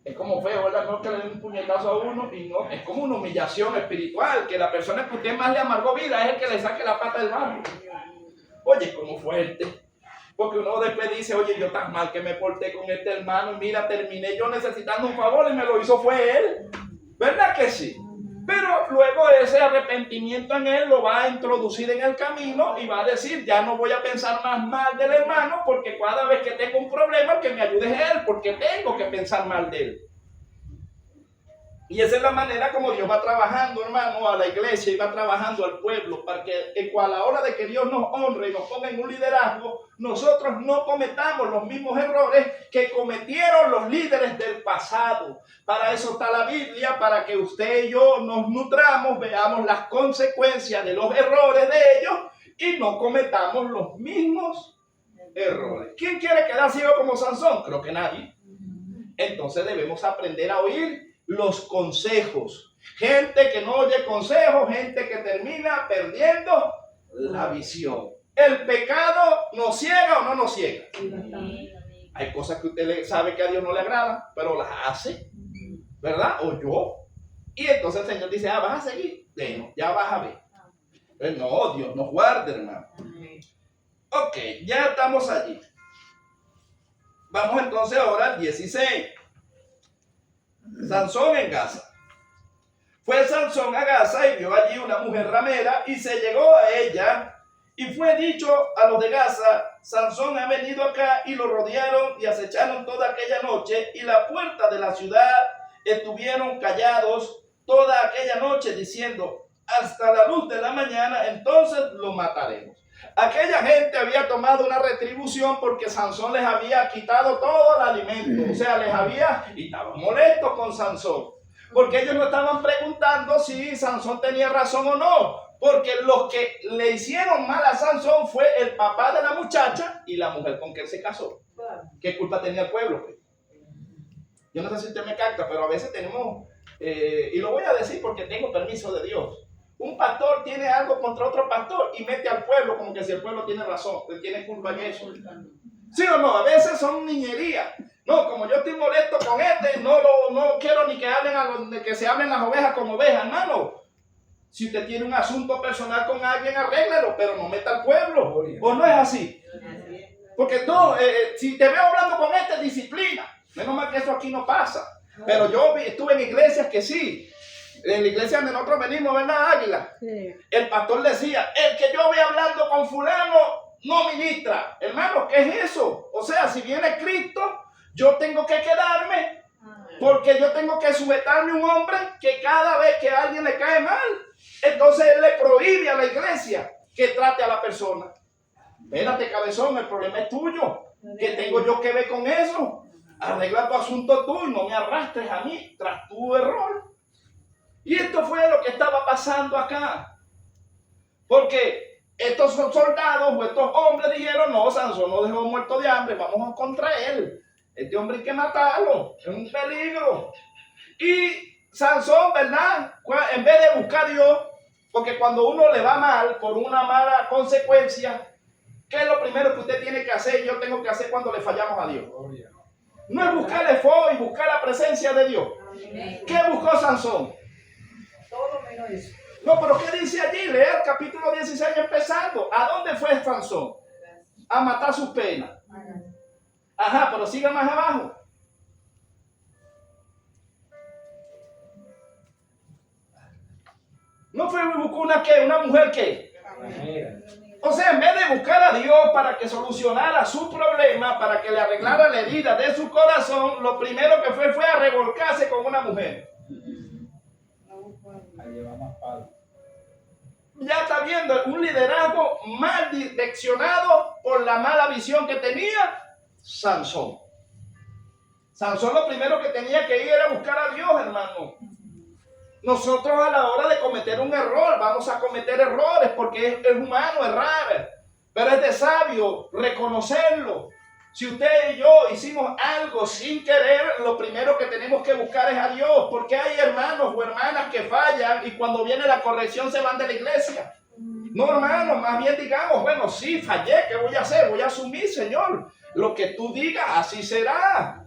Es como feo, ¿verdad? No que le den un puñetazo a uno y no, es como una humillación espiritual, que la persona que usted más le amargó vida es el que le saque la pata del barro. Oye, como fuerte. Porque uno después dice, oye, yo tan mal que me porté con este hermano y mira, terminé yo necesitando un favor y me lo hizo fue él. ¿Verdad que sí? Pero luego ese arrepentimiento en él lo va a introducir en el camino y va a decir, ya no voy a pensar más mal del hermano porque cada vez que tengo un problema el que me ayude es él, porque tengo que pensar mal de él. Y esa es la manera como Dios va trabajando, hermano, a la iglesia y va trabajando al pueblo para que a la hora de que Dios nos honre y nos ponga en un liderazgo, nosotros no cometamos los mismos errores que cometieron los líderes del pasado. Para eso está la Biblia, para que usted y yo nos nutramos, veamos las consecuencias de los errores de ellos y no cometamos los mismos errores. ¿Quién quiere quedar ciego como Sansón? Creo que nadie. Entonces debemos aprender a oír los consejos. Gente que no oye consejos, gente que termina perdiendo la visión. ¿El pecado nos ciega o no nos ciega? Hay cosas que usted sabe que a Dios no le agrada, pero las hace, ¿verdad? O yo. Y entonces el Señor dice, ¿vas a seguir? Bueno, ya vas a ver. Pues no, Dios nos guarde, hermano. Ok, ya estamos allí. Vamos entonces ahora al 16. Sansón en Gaza. Fue Sansón a Gaza y vio allí una mujer ramera y se llegó a ella Y fue dicho a los de Gaza: Sansón ha venido acá, y lo rodearon y acecharon toda aquella noche, y la puerta de la ciudad estuvieron callados toda aquella noche, diciendo: hasta la luz de la mañana, entonces lo mataremos. Aquella gente había tomado una retribución porque Sansón les había quitado todo el alimento, o sea, y estaban molestos con Sansón, porque ellos no estaban preguntando si Sansón tenía razón o no, porque los que le hicieron mal a Sansón fue el papá de la muchacha y la mujer con que él se casó. ¿Qué culpa tenía el pueblo? Yo no sé si usted me capta, pero a veces tenemos, y lo voy a decir porque tengo permiso de Dios. Un pastor tiene algo contra otro pastor y mete al pueblo como que si el pueblo tiene razón, él tiene culpa en eso. ¿Sí o no? A veces son niñerías. No, como yo estoy molesto con este, no quiero ni que hablen que se hablen las ovejas como ovejas, hermano. Si usted tiene un asunto personal con alguien, arréglelo, pero no meta al pueblo. ¿O no es así? Porque no, si te veo hablando con este, disciplina. Menos mal que eso aquí no pasa. Pero yo estuve en iglesias que sí. En la iglesia donde nosotros venimos, ¿verdad, Águila? Sí. El pastor decía: el que yo voy hablando con fulano no ministra. Hermano, ¿qué es eso? O sea, si viene Cristo, yo tengo que quedarme, porque yo tengo que sujetarme a un hombre que cada vez que a alguien le cae mal, entonces él le prohíbe a la iglesia que trate a la persona. Espérate, cabezón, el problema es tuyo. ¿Qué tengo yo que ver con eso? Arregla tu asunto tú y no me arrastres a mí tras tu error. Y esto fue lo que estaba pasando acá. Porque estos soldados o estos hombres dijeron: no, Sansón no dejó muerto de hambre, vamos contra él. Este hombre hay que matarlo, es un peligro. Y Sansón, ¿verdad? En vez de buscar a Dios, porque cuando uno le va mal por una mala consecuencia, ¿qué es lo primero que usted tiene que hacer y yo tengo que hacer cuando le fallamos a Dios? No es buscar el fuego y buscar la presencia de Dios. ¿Qué buscó Sansón? Todo menos eso. No, pero ¿qué dice allí? Lea el capítulo 16 empezando. ¿A dónde fue Sansón? A matar sus penas. Ajá, pero siga más abajo. ¿No fue buscar una mujer qué? O sea, en vez de buscar a Dios para que solucionara su problema, para que le arreglara la herida de su corazón, lo primero que fue a revolcarse con una mujer. Ya está viendo un liderazgo mal direccionado por la mala visión que tenía Sansón. Sansón lo primero que tenía que ir era buscar a Dios, hermano. Nosotros a la hora de cometer un error, vamos a cometer errores porque es humano errar, pero es de sabio reconocerlo. Si usted y yo hicimos algo sin querer, lo primero que tenemos que buscar es a Dios, porque hay hermanos o hermanas que fallan y cuando viene la corrección se van de la iglesia. No, hermano, más bien digamos: bueno, sí, fallé, ¿qué voy a hacer? Voy a asumir, Señor, lo que tú digas, así será.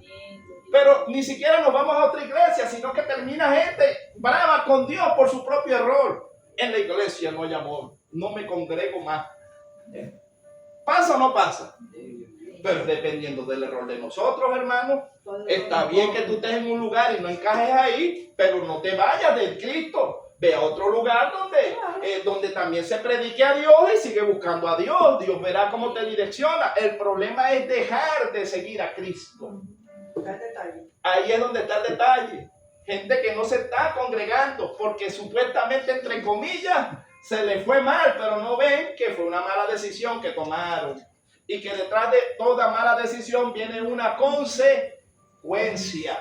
Pero ni siquiera nos vamos a otra iglesia, sino que termina gente brava con Dios por su propio error. En la iglesia no hay amor, no me congrego más. ¿Pasa o no pasa? Pero dependiendo del error de nosotros, hermanos, está bien que tú estés en un lugar y no encajes ahí, pero no te vayas del Cristo. Ve a otro lugar donde también se predique a Dios y sigue buscando a Dios. Dios verá cómo te direcciona. El problema es dejar de seguir a Cristo. Ahí es donde está el detalle. Gente que no se está congregando porque supuestamente, entre comillas, se le fue mal, pero no ven que fue una mala decisión que tomaron. Y que detrás de toda mala decisión viene una consecuencia.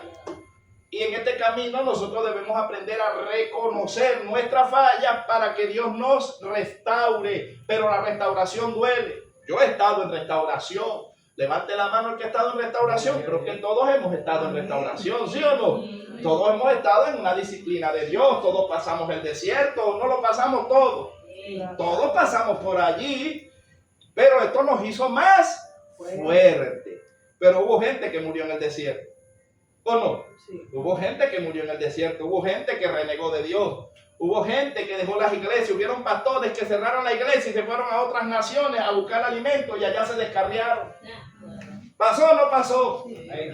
Y en este camino nosotros debemos aprender a reconocer nuestras fallas para que Dios nos restaure. Pero la restauración duele. Yo he estado en restauración. Levante la mano el que ha estado en restauración. Creo que todos hemos estado en restauración, ¿sí o no? Todos hemos estado en una disciplina de Dios. Todos pasamos el desierto. No lo pasamos todo. Todos pasamos por allí. Pero esto nos hizo más fuerte. Pero hubo gente que murió en el desierto. ¿O no? Sí. Hubo gente que murió en el desierto. Hubo gente que renegó de Dios. Hubo gente que dejó las iglesias. Hubieron pastores que cerraron la iglesia y se fueron a otras naciones a buscar alimento y allá se descarriaron. ¿Pasó o no pasó?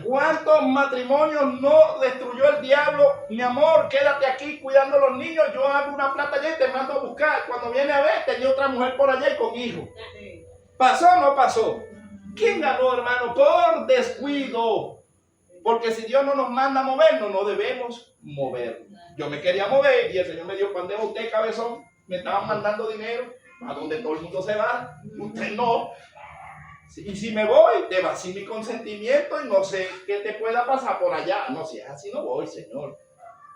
¿Cuántos matrimonios no destruyó el diablo? Mi amor, quédate aquí cuidando a los niños. Yo hago una plata allá y te mando a buscar. Cuando viene a ver, tenía otra mujer por allá y con hijos. ¿Pasó o no pasó? ¿Quién ganó, hermano? Por descuido. Porque si Dios no nos manda a movernos, no debemos movernos. Yo me quería mover y el Señor me dijo, ¿cuándo es usted, cabezón? Me estaban mandando dinero a donde todo el mundo se va. Usted no. Y si me voy, te va sin mi consentimiento y no sé qué te pueda pasar por allá. No, si es así no voy, Señor.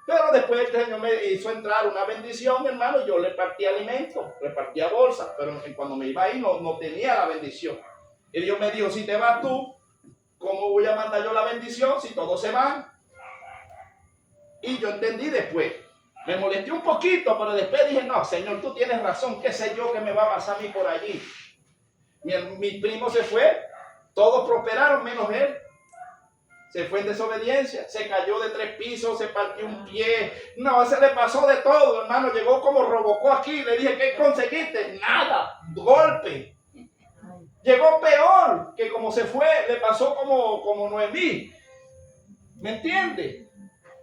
Pero después el Señor me hizo entrar una bendición, hermano, y yo le partí alimentos, repartía bolsas, pero cuando me iba ahí no tenía la bendición. Y Dios me dijo, si te vas tú, ¿cómo voy a mandar yo la bendición si todos se van? Y yo entendí después. Me molesté un poquito, pero después dije, no, Señor, tú tienes razón, qué sé yo que me va a pasar a mí por allí. Mi primo se fue, todos prosperaron menos él. Se fue en desobediencia, se cayó de 3 pisos, se partió un pie. No, se le pasó de todo, hermano. Llegó como Robocó aquí. Le dije, ¿qué conseguiste? Nada, golpe. Llegó peor que como se fue, le pasó como Noemí. ¿Me entiende?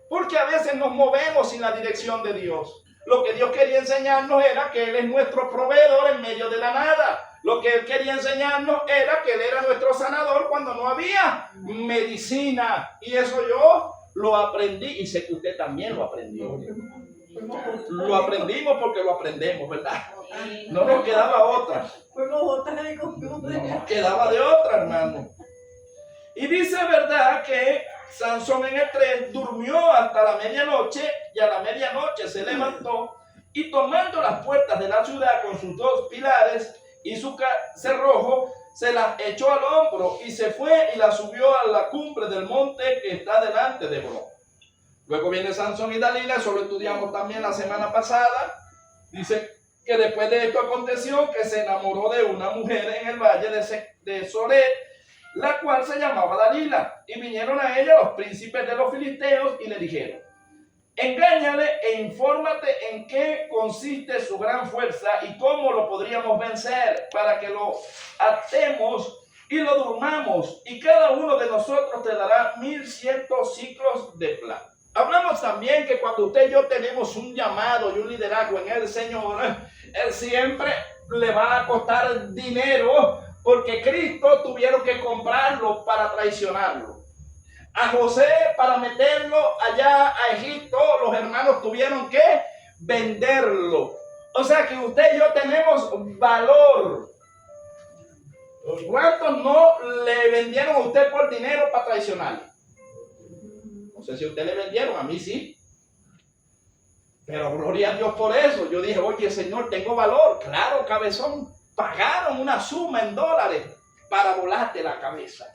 Porque a veces nos movemos sin la dirección de Dios. Lo que Dios quería enseñarnos era que Él es nuestro proveedor en medio de la nada. Lo que Él quería enseñarnos era que Él era nuestro sanador cuando no había medicina. Y eso yo lo aprendí y sé que usted también lo aprendió. Lo aprendimos porque lo aprendemos, ¿verdad? No nos quedaba otra. No nos quedaba de otra, hermano. Y dice, ¿verdad?, que Sansón en el 3 durmió hasta la medianoche y a la medianoche se levantó y tomando las puertas de la ciudad con sus 2 pilares y su cerrojo, se las echó al hombro y se fue y la subió a la cumbre del monte que está delante de Hebrón. Luego viene Sansón y Dalila, eso lo estudiamos también la semana pasada. Dice que después de esto aconteció que se enamoró de una mujer en el valle de Soret, la cual se llamaba Dalila. Y vinieron a ella los príncipes de los filisteos y le dijeron, engáñale e infórmate en qué consiste su gran fuerza y cómo lo podríamos vencer para que lo atemos y lo durmamos, y cada uno de nosotros te dará 1100 ciclos de plata. Hablamos también que cuando usted y yo tenemos un llamado y un liderazgo en el Señor, Él siempre le va a costar dinero, porque Cristo tuvieron que comprarlo para traicionarlo. A José, para meterlo allá a Egipto, los hermanos tuvieron que venderlo. O sea que usted y yo tenemos valor. ¿Cuántos no le vendieron a usted por dinero para traicionarlo? No sé si a usted le vendieron, a mí sí. Pero gloria a Dios por eso. Yo dije, oye, Señor, tengo valor. Claro, cabezón. Pagaron una suma en dólares para volarte la cabeza.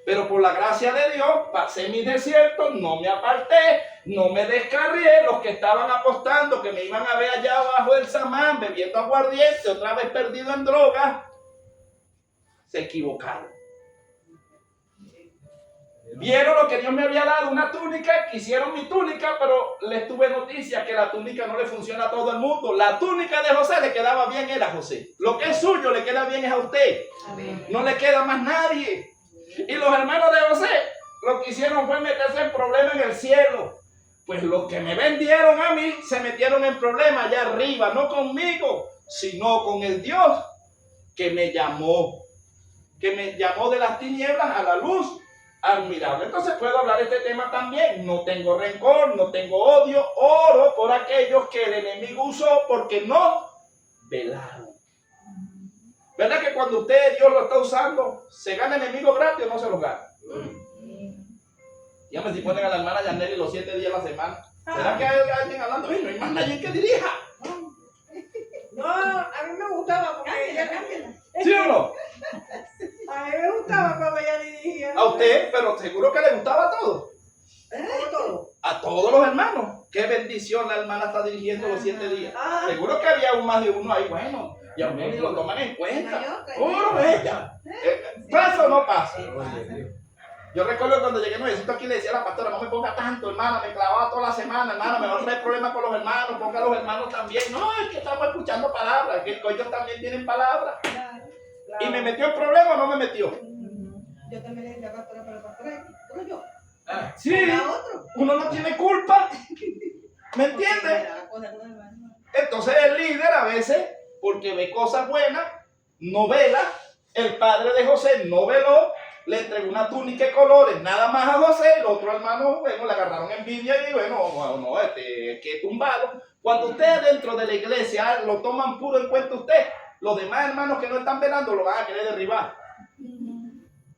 Pero por la gracia de Dios, pasé mi desierto, no me aparté, no me descarrié. Los que estaban apostando, que me iban a ver allá abajo del Samán, bebiendo aguardiente, otra vez perdido en drogas, se equivocaron. Vieron lo que Dios me había dado, una túnica, quisieron mi túnica, pero les tuve noticia que la túnica no le funciona a todo el mundo. La túnica de José le quedaba bien era a José. Lo que es suyo le queda bien es a usted. Amén. No le queda más nadie. Y los hermanos de José lo que hicieron fue meterse en problemas en el cielo. Pues los que me vendieron a mí se metieron en problemas allá arriba, no conmigo, sino con el Dios que me llamó de las tinieblas a la luz admirable. Entonces puedo hablar de este tema también. No tengo rencor, no tengo odio, oro por aquellos que el enemigo usó porque no velaron. ¿Verdad que cuando usted, Dios lo está usando, se gana enemigo gratis o no se los gana? Dígame si ponen a la hermana Yaneli los 7 días a la semana. ¿Será que hay alguien hablando? No hay más nadie que dirija. No, a mí me gustaba porque ella cambia. ¿Sí o no? A mí me gustaba cuando ella dirigía. A usted, pero seguro que le gustaba a todos. Todo. A todos los hermanos. Qué bendición la hermana está dirigiendo los 7 días. Seguro que había más de uno ahí, bueno. Y a uno ni lo toman en cuenta. ¡Puro ella! ¿Pasa o no pasa? Yo recuerdo cuando llegué nuevecito aquí le decía a la pastora, no me ponga tanto, hermana, me clavaba toda la semana, hermana, me va a traer problemas con los hermanos, ponga a los hermanos también. No, es que estamos escuchando palabras, que ellos también tienen palabras. Y me metió en problemas o no me metió. Yo también le decía pastora, pero pastora, solo yo. Sí, Era otro. uno no tiene culpa. ¿Me entiendes? Entonces el líder a veces, porque ve cosas buenas, no vela. El padre de José no veló, le entregó una túnica de colores nada más a José. El otro hermano, bueno, le agarraron envidia y bueno, no, que tumbado. Cuando usted dentro de la iglesia lo toman puro en cuenta usted, los demás hermanos que no están velando lo van a querer derribar.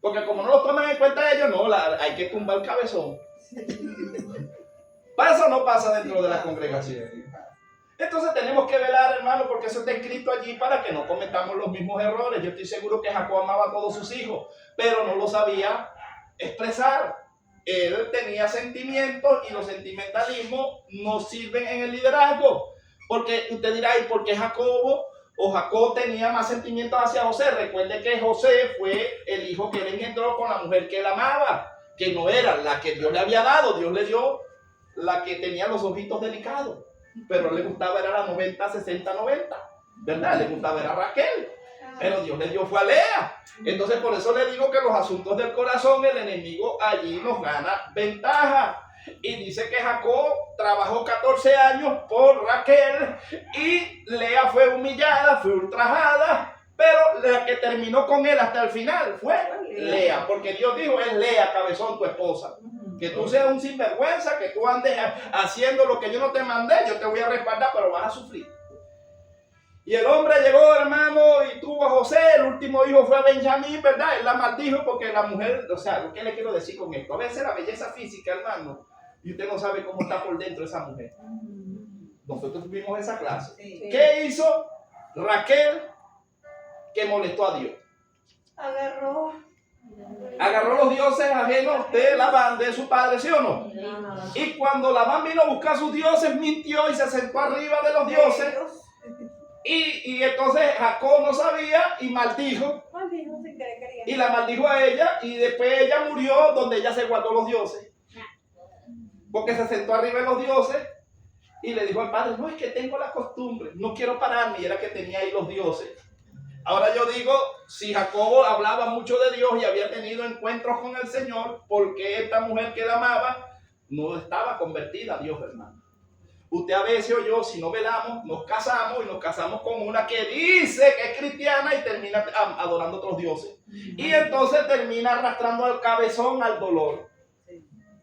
Porque como no lo toman en cuenta ellos, no, hay que tumbar el cabezón. ¿Pasa o no pasa dentro de la congregación? Entonces tenemos que velar, hermano, porque eso está escrito allí para que no cometamos los mismos errores. Yo estoy seguro que Jacob amaba a todos sus hijos, pero no lo sabía expresar. Él tenía sentimientos y los sentimentalismos no sirven en el liderazgo. Porque usted dirá, ¿y por qué Jacobo o Jacob tenía más sentimientos hacia José? Recuerde que José fue el hijo que él engendró con la mujer que él amaba, que no era la que Dios le había dado. Dios le dio la que tenía los ojitos delicados. Pero le gustaba era la 90, 60, 90, ¿verdad? Le gustaba era Raquel, pero Dios le dio fue a Lea. Entonces por eso le digo que los asuntos del corazón, el enemigo allí nos gana ventaja. Y dice que Jacob trabajó 14 años por Raquel y Lea fue humillada, fue ultrajada, pero la que terminó con él hasta el final fue Lea, porque Dios dijo, es Lea, cabezón, tu esposa. Que tú seas un sinvergüenza, que tú andes haciendo lo que yo no te mandé, yo te voy a respaldar, pero vas a sufrir. Y el hombre llegó, hermano, y tuvo a José, el último hijo fue a Benjamín, ¿verdad? Él la maldijo porque la mujer, o sea, ¿qué le quiero decir con esto? A veces la belleza física, hermano, y usted no sabe cómo está por dentro esa mujer. Nosotros tuvimos esa clase. Sí. ¿Qué hizo Raquel que molestó a Dios? Agarró los dioses ajenos de Labán, de su padre, ¿sí o no? Y cuando Labán vino a buscar sus dioses, mintió y se sentó arriba de los dioses. Y entonces Jacob no sabía y maldijo. Y la maldijo a ella y después ella murió donde ella se guardó los dioses. Porque se sentó arriba de los dioses y le dijo al padre, no, es que tengo la costumbre, no quiero pararme, y era que tenía ahí los dioses. Ahora yo digo, si Jacobo hablaba mucho de Dios y había tenido encuentros con el Señor, ¿por qué esta mujer que la amaba no estaba convertida a Dios, hermano? Usted a veces o yo, si no velamos, nos casamos y nos casamos con una que dice que es cristiana y termina adorando a otros dioses. Y entonces termina arrastrando al cabezón al dolor.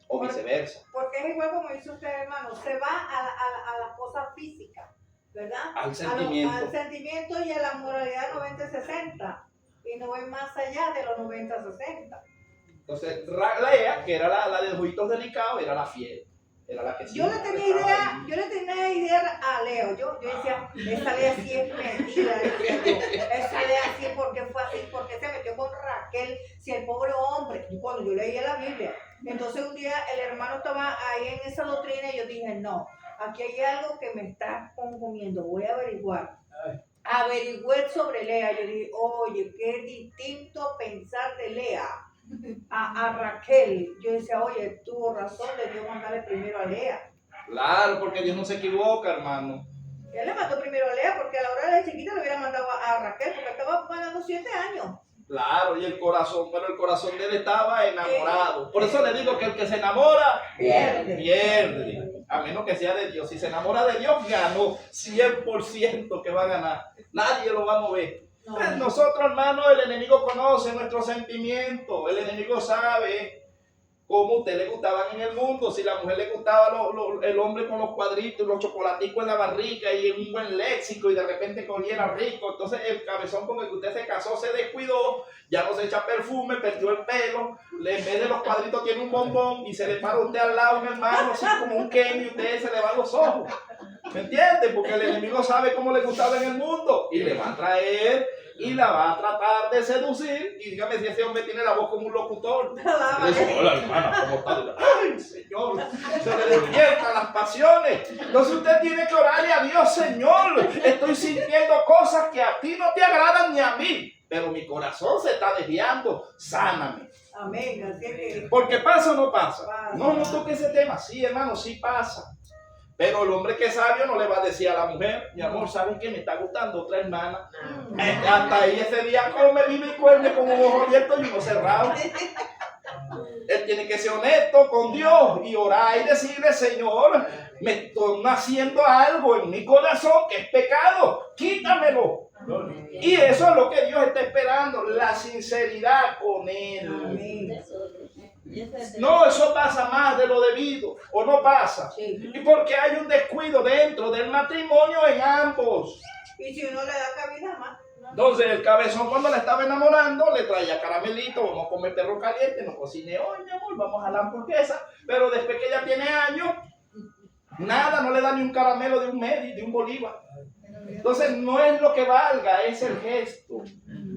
O viceversa. Porque es igual como dice usted, hermano, se va a las cosas físicas, ¿verdad? Al sentimiento. Al sentimiento y a la moralidad 90-60. Y no ve más allá de los 90-60. Entonces, Lea, que era la de ojitos delicados, era la fiel. Era la que Yo le tenía idea a Leo. Yo decía, esa Lea sí es mentira. Esa Lea sí porque fue así, porque se metió con Raquel, si el pobre hombre. Y cuando yo leía la Biblia, entonces un día el hermano estaba ahí en esa doctrina y yo dije, no, aquí hay algo que me está concomiendo, voy a averiguar. Averigüé sobre Lea. Yo dije, oye, qué distinto pensar de Lea a Raquel. Yo decía, oye, tuvo razón de Dios mandarle primero a Lea. Claro, porque Dios no se equivoca, hermano. Él le mandó primero a Lea porque a la hora de chiquita le hubiera mandado a Raquel porque estaba ganando 7 años. Claro, y el corazón, pero el corazón de él estaba enamorado. Por eso le digo que el que se enamora, pierde. A menos que sea de Dios. Si se enamora de Dios, ganó 100% que va a ganar. Nadie lo va a mover. No. Nosotros, hermanos, el enemigo conoce nuestros sentimientos. El enemigo sabe cómo a usted le gustaban en el mundo. Si la mujer le gustaba el hombre con los cuadritos, los chocolaticos en la barriga y en un buen léxico y de repente oliera rico. Entonces el cabezón con el que usted se casó se descuidó, ya no se echa perfume, perdió el pelo, en vez de los cuadritos tiene un bombón y se le para usted al lado, mi hermano, así como un Kenny, y usted se le van los ojos. ¿Me entiende? Porque el enemigo sabe cómo le gustaba en el mundo y le va a traer y la va a tratar de seducir. Y dígame si ese hombre tiene la voz como un locutor. Y dice, hola hermana, ¿cómo está? Ay, Señor, se le despiertan las pasiones. Entonces usted tiene que orarle a Dios, Señor, estoy sintiendo cosas que a ti no te agradan ni a mí, pero mi corazón se está desviando, sáname. Amén. Así que... Porque pasa o no pasa. No toque ese tema. Sí, hermano, sí pasa. Pero el hombre que es sabio no le va a decir a la mujer, mi amor, ¿sabes qué? Me está gustando otra hermana. Hasta ahí ese día come, vive y cuerme con un ojo abierto y uno cerrado. Él tiene que ser honesto con Dios y orar y decirle, Señor, me estoy haciendo algo en mi corazón que es pecado, quítamelo. Y eso es lo que Dios está esperando, la sinceridad con Él. No, eso pasa más de lo debido, o no pasa. Y porque hay un descuido dentro del matrimonio en ambos. Y si uno le da cabida más. Entonces el cabezón cuando la estaba enamorando le traía caramelito, vamos a comer perro caliente, no cociné hoy, mi amor, vamos a la hamburguesa. Pero después que ella tiene años, nada, no le da ni un caramelo de un medio, de un bolívar. Entonces no es lo que valga, es el gesto.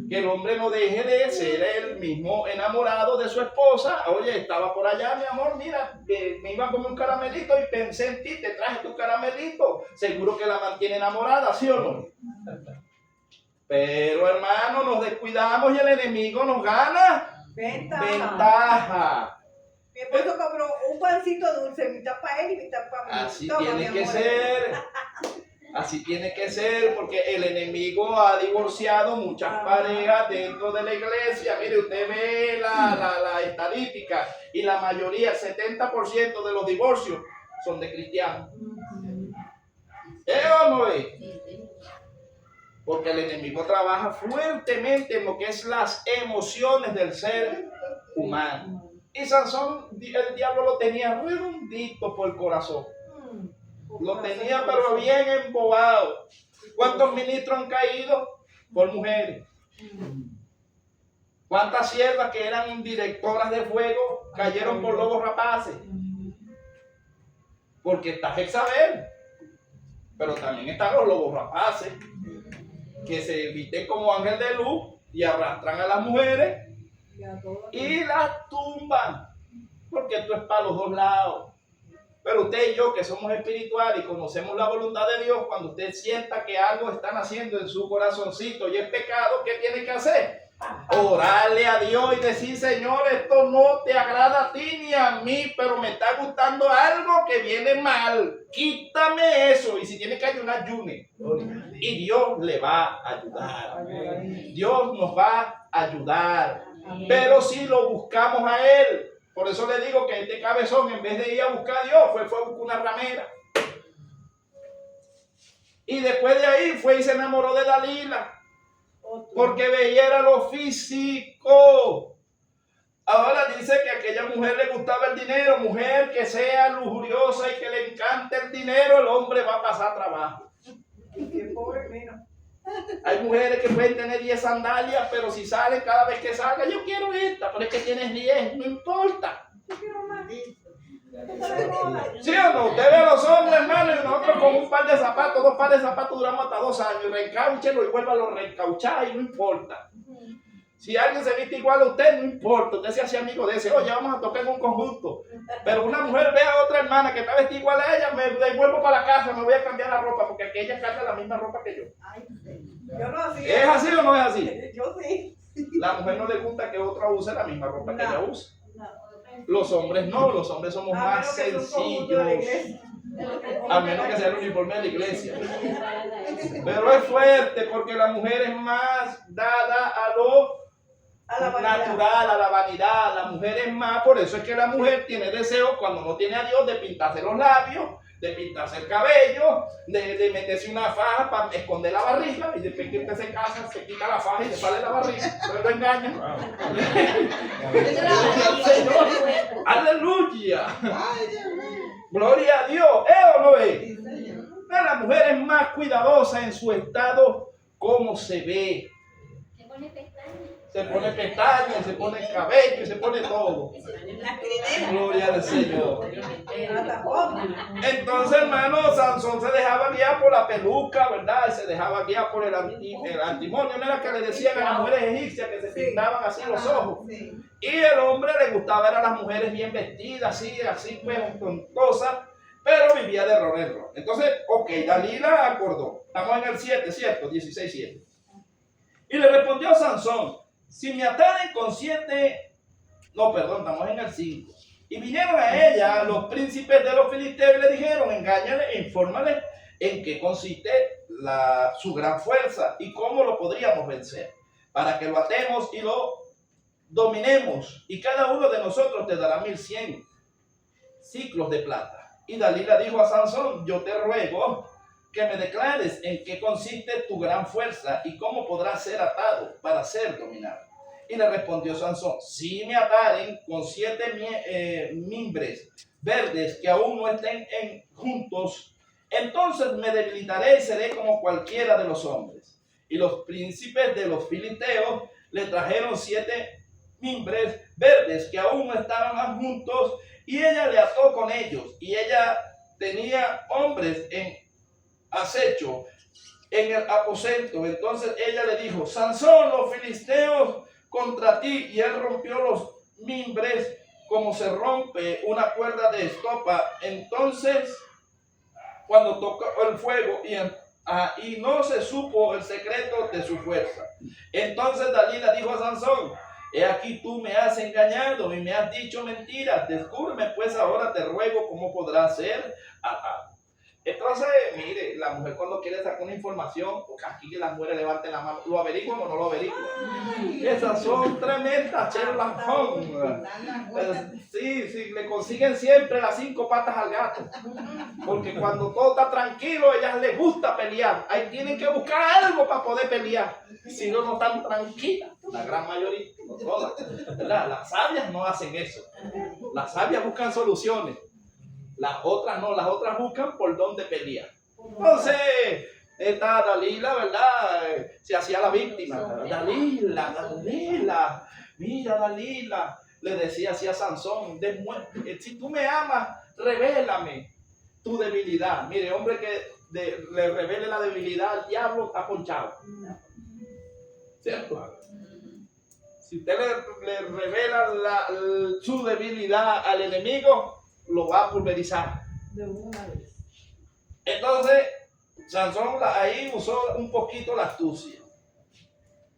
Que el hombre no deje de ser el mismo enamorado de su esposa. Oye, estaba por allá, mi amor, mira, me iba a comer un caramelito y pensé en ti, te traje tu caramelito. Seguro que la mantiene enamorada, ¿sí o no? Pero hermano, nos descuidamos y el enemigo nos gana. Ventaja. Mi esposo compró un pancito dulce, mitad para él y mitad para mí. Así tiene que ser. Así tiene que ser, porque el enemigo ha divorciado muchas parejas dentro de la iglesia. Mire, usted ve la estadística y la mayoría, el 70% de los divorcios son de cristianos. ¿O no es? Porque el enemigo trabaja fuertemente en lo que es las emociones del ser humano. Y Sansón, el diablo lo tenía redondito por el corazón. Lo tenía pero bien embobado. ¿Cuántos ministros han caído? Por mujeres. ¿Cuántas siervas que eran directoras de fuego cayeron por lobos rapaces? Porque está Jezabel. Pero también están los lobos rapaces que se visten como ángel de luz y arrastran a las mujeres y las tumban. Porque esto es para los dos lados. Pero usted y yo que somos espirituales y conocemos la voluntad de Dios, cuando usted sienta que algo están haciendo en su corazoncito y es pecado, ¿qué tiene que hacer? Orarle a Dios y decir, Señor, esto no te agrada a ti ni a mí, pero me está gustando algo que viene mal. Quítame eso. Y si tiene que ayunar, ayune. Y Dios le va a ayudar. Dios nos va a ayudar. Pero si lo buscamos a Él. Por eso le digo que este cabezón, en vez de ir a buscar a Dios, fue a buscar una ramera. Y después de ahí fue y se enamoró de Dalila. Porque veía era lo físico. Ahora dice que a aquella mujer le gustaba el dinero. Mujer que sea lujuriosa y que le encante el dinero, el hombre va a pasar trabajo. Qué pobre mío. Hay mujeres que pueden tener 10 sandalias, pero si salen cada vez que salga, yo quiero esta, pero es que tienes 10, no importa. Yo quiero más. ¿Sí o no? Usted ve a los hombres, hermano, y nosotros con un par de zapatos, 2 pares de zapatos duramos hasta 2 años, y reencauchelo y vuelva a lo reencauchar y no importa. Si alguien se viste igual a usted, no importa, usted se hace amigo de ese, oye, vamos a tocar en un conjunto. Pero una mujer ve a otra hermana que está vestida igual a ella, me devuelvo para la casa, me voy a cambiar la ropa, porque aquella carga la misma ropa que yo. Yo no hacía. ¿Es así o no es así? Yo sí. La mujer no le gusta que otra use la misma ropa que ella usa. Los hombres no, los hombres somos más sencillos. A menos que sea el uniforme de la iglesia. Pero es fuerte porque la mujer es más dada a lo natural, a la vanidad. La mujer es más, por eso es que la mujer tiene deseo cuando no tiene a Dios de pintarse los labios, de pintarse el cabello, de meterse una faja para esconder la barriga y después que usted se casa, se quita la faja y le sale la barriga, pero lo engaña. Señor, aleluya. Gloria a Dios. ¿O no es? La mujer es más cuidadosa en su estado, cómo se ve. Se pone pestañas, se pone cabello, se pone todo. Gloria al Señor. Entonces, hermano, Sansón se dejaba guiar por la peluca, ¿verdad? Se dejaba guiar por el antimonio. No era que le decían a las mujeres egipcias que se pintaban así los ojos. Y el hombre le gustaba ver a las mujeres bien vestidas, así pues, con cosas, pero vivía de error en error. Entonces, ok, Dalila acordó. Estamos en el 7, ¿cierto? 16:7. Y le respondió Sansón, si me ataren con 7, no, perdón, estamos en el 5. Y vinieron a ella los príncipes de los filisteos y le dijeron, engáñale e infórmale en qué consiste su gran fuerza y cómo lo podríamos vencer, para que lo atemos y lo dominemos, y cada uno de nosotros te dará 1100 ciclos de plata. Y Dalila dijo a Sansón, yo te ruego que me declares en qué consiste tu gran fuerza y cómo podrás ser atado para ser dominado. Y le respondió Sansón, si me ataren con 7 mimbres verdes que aún no estén juntos, entonces me debilitaré y seré como cualquiera de los hombres. Y los príncipes de los filisteos le trajeron 7 mimbres verdes que aún no estaban juntos, y ella le ató con ellos, y ella tenía hombres en acecho en el aposento. Entonces ella le dijo, Sansón, los filisteos contra ti. Y él rompió los mimbres como se rompe una cuerda de estopa. Entonces, cuando tocó el fuego y no se supo el secreto de su fuerza. Entonces Dalila dijo a Sansón, he aquí tú me has engañado y me has dicho mentiras. Descúbreme pues ahora, te ruego, cómo podrás ser atado. Entonces, mire, la mujer cuando quiere sacar una información, porque aquí que las mujeres levanten la mano, ¿lo averiguan o no lo averiguan? Esas son tremendas Sherlock. Sí, le consiguen siempre las 5 patas al gato. Porque cuando todo está tranquilo, a ellas les gusta pelear. Ahí tienen que buscar algo para poder pelear. Si no, no están tranquilas. La gran mayoría, no todas. ¿Verdad? Las sabias no hacen eso. Las sabias buscan soluciones. Las otras no, las otras buscan por dónde pelear. Entonces, esta Dalila, ¿verdad? Se hacía la víctima. Dalila, mira Dalila, le decía así a Sansón, si tú me amas, revélame tu debilidad. Mire, hombre que le revele la debilidad al diablo, está ponchado. ¿Cierto? Si usted le revela su debilidad al enemigo, lo va a pulverizar de una vez. Entonces Sansón ahí usó un poquito la astucia.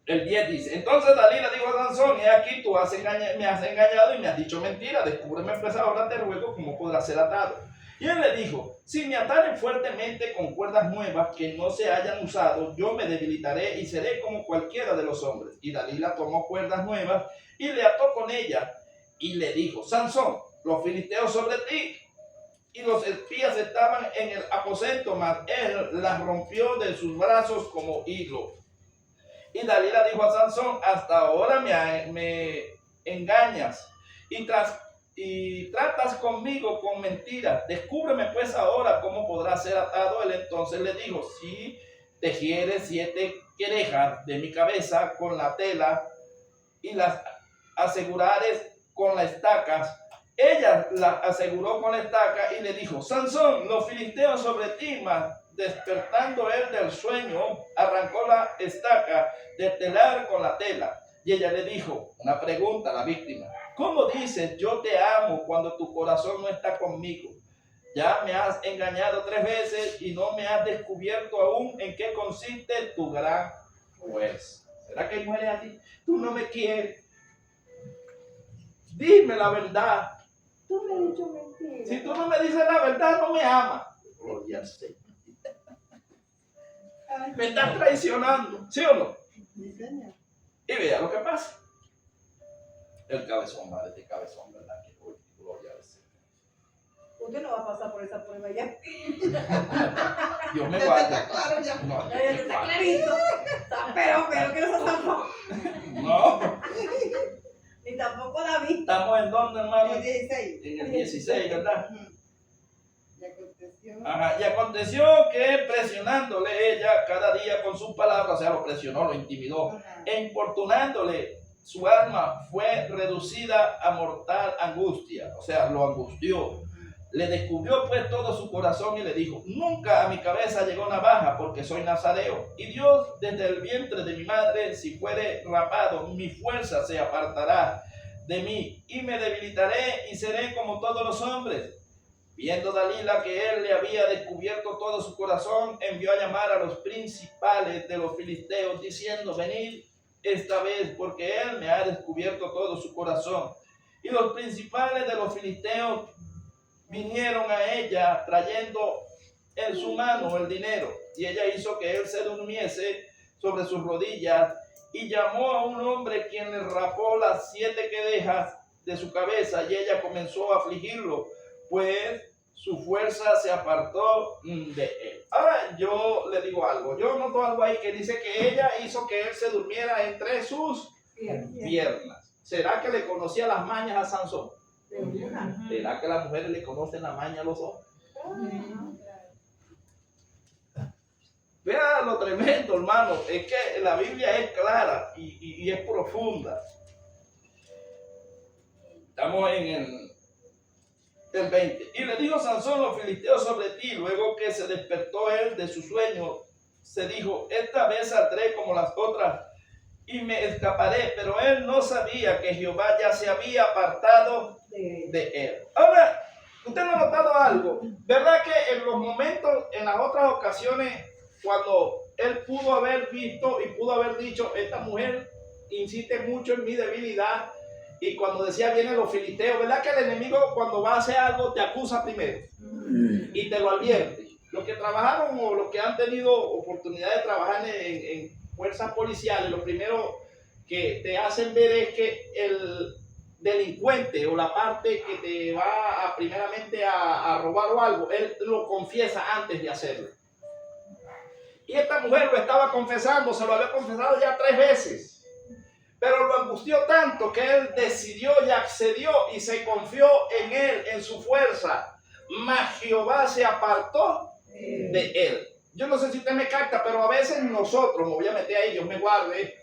El 10 dice, entonces Dalila dijo a Sansón, he aquí tú me has engañado y me has dicho mentira, descúbreme pues ahora, te ruego, cómo podrás ser atado. Y él le dijo, si me ataren fuertemente con cuerdas nuevas que no se hayan usado, yo me debilitaré y seré como cualquiera de los hombres. Y Dalila tomó cuerdas nuevas y le ató con ellas y le dijo, Sansón, los filisteos sobre ti. Y los espías estaban en el aposento, mas él las rompió de sus brazos como hilo. Y Dalila dijo a Sansón, hasta ahora me engañas y tratas conmigo con mentiras. Descúbreme pues ahora cómo podrá ser atado. Él entonces le dijo, si tejieres 7 querejas de mi cabeza con la tela y las asegurares con las estacas. Ella la aseguró con la estaca y le dijo, Sansón, los filisteos sobre ti. Mas despertando él del sueño, arrancó la estaca de telar con la tela. Y ella le dijo, una pregunta a la víctima, ¿cómo dices yo te amo cuando tu corazón no está conmigo? Ya me has engañado 3 veces y no me has descubierto aún en qué consiste tu gran fuerza. ¿Será que hay mujeres así? Tú no me quieres. Dime la verdad. Tú me has dicho mentira. Si tú no me dices la verdad, no me amas. Gloria al Señor. Me estás traicionando, ¿sí o no? Y vea lo que pasa. El cabezón, vale, este cabezón, ¿verdad? Gloria al Señor. Usted no va a pasar por esa prueba ya. Dios me guarda. Está claro ya. No, Ya está clarito. Pero que no se zafó. no. Ni tampoco David. ¿Estamos en dónde, hermano? En el 16. En el 16, ¿verdad? Y aconteció. Ajá. Y aconteció que presionándole ella cada día con sus palabras, o sea, lo presionó, lo intimidó, e importunándole, su alma fue reducida a mortal angustia, o sea, lo angustió. Le descubrió pues todo su corazón y le dijo, nunca a mi cabeza llegó navaja porque soy nazareo. Y Dios desde el vientre de mi madre, si fuere rapado, mi fuerza se apartará de mí y me debilitaré y seré como todos los hombres. Viendo Dalila que él le había descubierto todo su corazón, envió a llamar a los principales de los filisteos diciendo, venid esta vez porque él me ha descubierto todo su corazón. Y los principales de los filisteos vinieron a ella trayendo en su mano el dinero. Y ella hizo que él se durmiese sobre sus rodillas y llamó a un hombre quien le rapó las 7 quedejas de su cabeza, y ella comenzó a afligirlo, pues su fuerza se apartó de él. Ahora yo le digo algo, yo noto algo ahí que dice que ella hizo que él se durmiera entre sus piernas. ¿Será que le conocía las mañas a Sansón? ¿Será que las mujeres le conocen las mañas a los hombres? Vea lo tremendo, hermano, es que la Biblia es clara y es profunda. Estamos en el 20. Y le dijo Sansón los filisteos sobre ti, luego que se despertó él de su sueño, se dijo, esta vez saldré como las otras y me escaparé, pero él no sabía que Jehová ya se había apartado de él. Ahora, usted no ha notado algo, ¿verdad que en los momentos, en las otras ocasiones, cuando él pudo haber visto y pudo haber dicho, esta mujer insiste mucho en mi debilidad, y cuando decía vienen los filisteos, ¿verdad que el enemigo cuando va a hacer algo te acusa primero y te lo advierte? Los que trabajaron o los que han tenido oportunidad de trabajar en fuerzas policiales, lo primero que te hacen ver es que el delincuente o la parte que te va primeramente a robar o algo, él lo confiesa antes de hacerlo. Y esta mujer lo estaba confesando, se lo había confesado ya 3 veces. Pero lo angustió tanto que él decidió y accedió y se confió en él, en su fuerza. Mas Jehová se apartó de él. Yo no sé si usted me capta, pero a veces nosotros, me voy a meter ahí, Dios me guarde,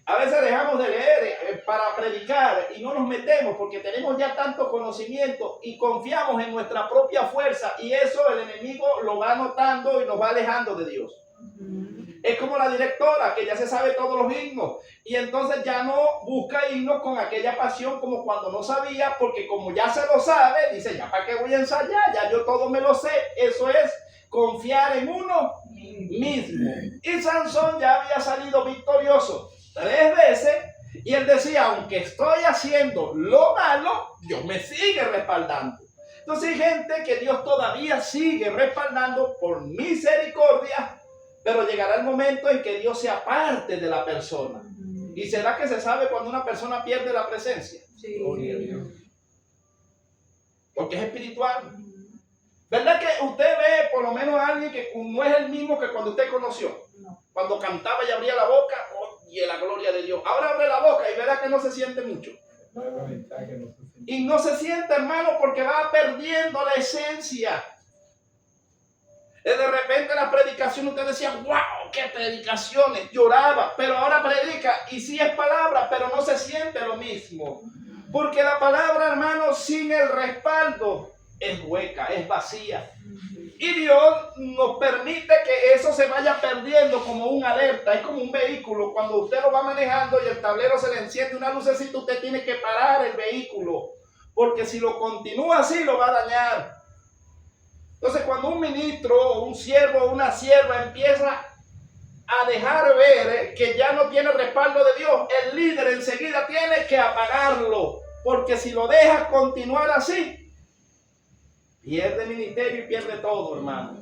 a veces dejamos de leer para predicar y no nos metemos porque tenemos ya tanto conocimiento y confiamos en nuestra propia fuerza, y eso el enemigo lo va notando y nos va alejando de Dios. Es como la directora que ya se sabe todos los himnos y entonces ya no busca himnos con aquella pasión como cuando no sabía, porque como ya se lo sabe, dice, ya para qué voy a ensayar, ya yo todo me lo sé. Eso es confiar en uno mismo. Y Sansón ya había salido victorioso 3 veces y él decía, aunque estoy haciendo lo malo, Dios me sigue respaldando. Entonces hay gente que Dios todavía sigue respaldando por misericordia. Pero llegará el momento en que Dios se aparte de la persona. ¿Y será que se sabe cuando una persona pierde la presencia? Sí. Porque es espiritual. ¿Verdad que usted ve por lo menos a alguien que no es el mismo que cuando usted conoció? No. Cuando cantaba y abría la boca, oye, la gloria de Dios. Ahora abre la boca y verá que no se siente mucho. Y no se siente, hermano, porque va perdiendo la esencia. De repente la predicación usted decía, wow, qué predicaciones, lloraba, pero ahora predica y sí es palabra, pero no se siente lo mismo. Porque la palabra, hermano, sin el respaldo es hueca, es vacía. Y Dios nos permite que eso se vaya perdiendo como un alerta. Es como un vehículo, cuando usted lo va manejando y el tablero se le enciende una lucecita, usted tiene que parar el vehículo, porque si lo continúa así lo va a dañar. Entonces, cuando un ministro, un siervo o una sierva empieza a dejar ver que ya no tiene respaldo de Dios, el líder enseguida tiene que apagarlo, porque si lo deja continuar así, pierde ministerio y pierde todo, hermano.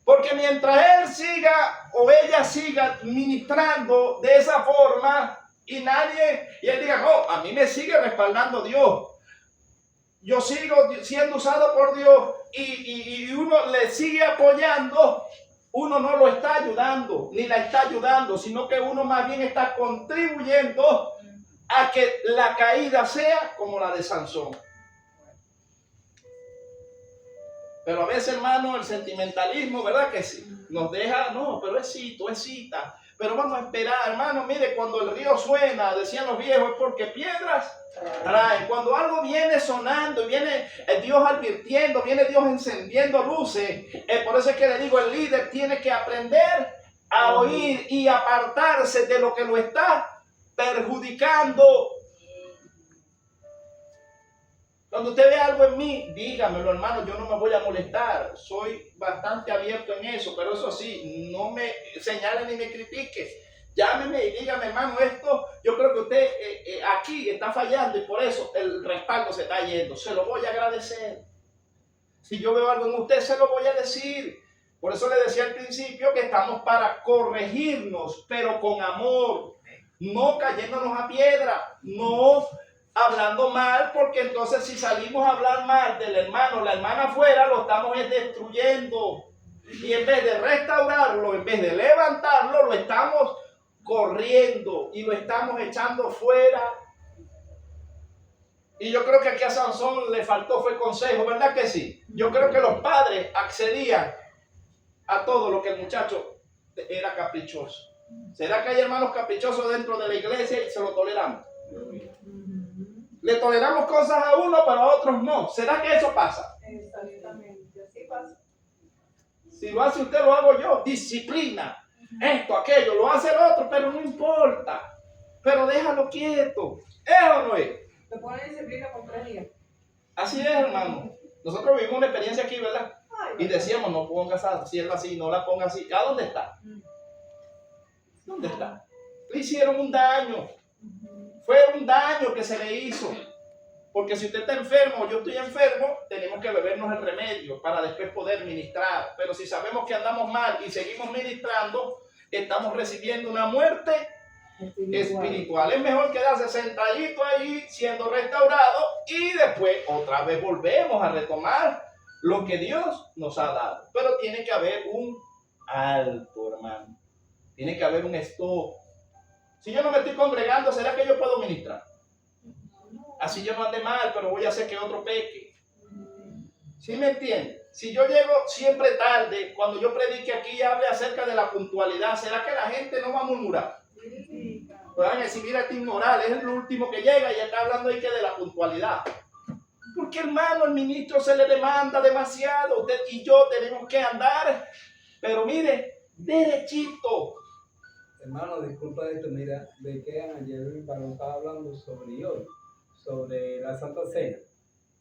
Porque mientras él siga o ella siga ministrando de esa forma y él diga, no, a mí me sigue respaldando Dios, yo sigo siendo usado por Dios y uno le sigue apoyando, uno no lo está ayudando, ni la está ayudando, sino que uno más bien está contribuyendo a que la caída sea como la de Sansón. Pero a veces, hermano, el sentimentalismo, ¿verdad que sí? Nos deja, no, pero es cita. Pero vamos a esperar, hermano, mire, cuando el río suena, decían los viejos, es porque piedras traen. Cuando algo viene sonando y viene Dios advirtiendo, viene Dios encendiendo luces, por eso es que le digo, el líder tiene que aprender a oír y apartarse de lo que lo está perjudicando. Cuando usted ve algo en mí, dígamelo, hermano, yo no me voy a molestar, soy bastante abierto en eso, pero eso sí, no me señale ni me critique. Llámeme y dígame, hermano, esto, yo creo que usted aquí está fallando y por eso el respaldo se está yendo. Se lo voy a agradecer. Si yo veo algo en usted, se lo voy a decir. Por eso le decía al principio que estamos para corregirnos, pero con amor, no cayéndonos a piedra, no hablando mal, porque entonces si salimos a hablar mal del hermano o la hermana afuera, lo estamos destruyendo. Y en vez de restaurarlo, en vez de levantarlo, lo estamos corriendo y lo estamos echando fuera. Y yo creo que aquí a Sansón le faltó fue consejo, ¿verdad que sí? Yo creo que los padres accedían a todo lo que el muchacho era caprichoso. ¿Será que hay hermanos caprichosos dentro de la iglesia y se lo toleramos? Le toleramos cosas a uno, pero a otros no. ¿Será que eso pasa? Exactamente, así pasa. Si lo hace usted, lo hago yo. Disciplina. Esto, aquello, lo hace el otro, pero no importa. Pero déjalo quieto. ¿Es o no es? Le ponen disciplina por 3 días. Así es, hermano. Nosotros vivimos una experiencia aquí, ¿verdad? Ay, Y decíamos, no pongas hacerlo así, no la pongas así. ¿A dónde está? ¿Dónde está? Le hicieron un daño. Fue un daño que se le hizo. Porque si usted está enfermo o yo estoy enfermo, tenemos que bebernos el remedio para después poder ministrar. Pero si sabemos que andamos mal y seguimos ministrando, estamos recibiendo una muerte espiritual. Es mejor quedarse sentadito ahí siendo restaurado y después otra vez volvemos a retomar lo que Dios nos ha dado. Pero tiene que haber un alto, hermano. Tiene que haber un stop. Si yo no me estoy congregando, ¿será que yo puedo ministrar? Así yo no ande mal, pero voy a hacer que otro peque. ¿Sí me entiende? Si yo llego siempre tarde, cuando yo predique aquí y hable acerca de la puntualidad, ¿será que la gente no va a murmurar? Pues van a decir, mira, este inmoral, es el último que llega y está hablando ahí que de la puntualidad. Porque, hermano, el ministro se le demanda demasiado. Usted y yo tenemos que andar, pero mire, derechito. Hermano, disculpa esto, mira, de que ayer el varón estaba hablando sobre hoy, sobre la Santa Cena.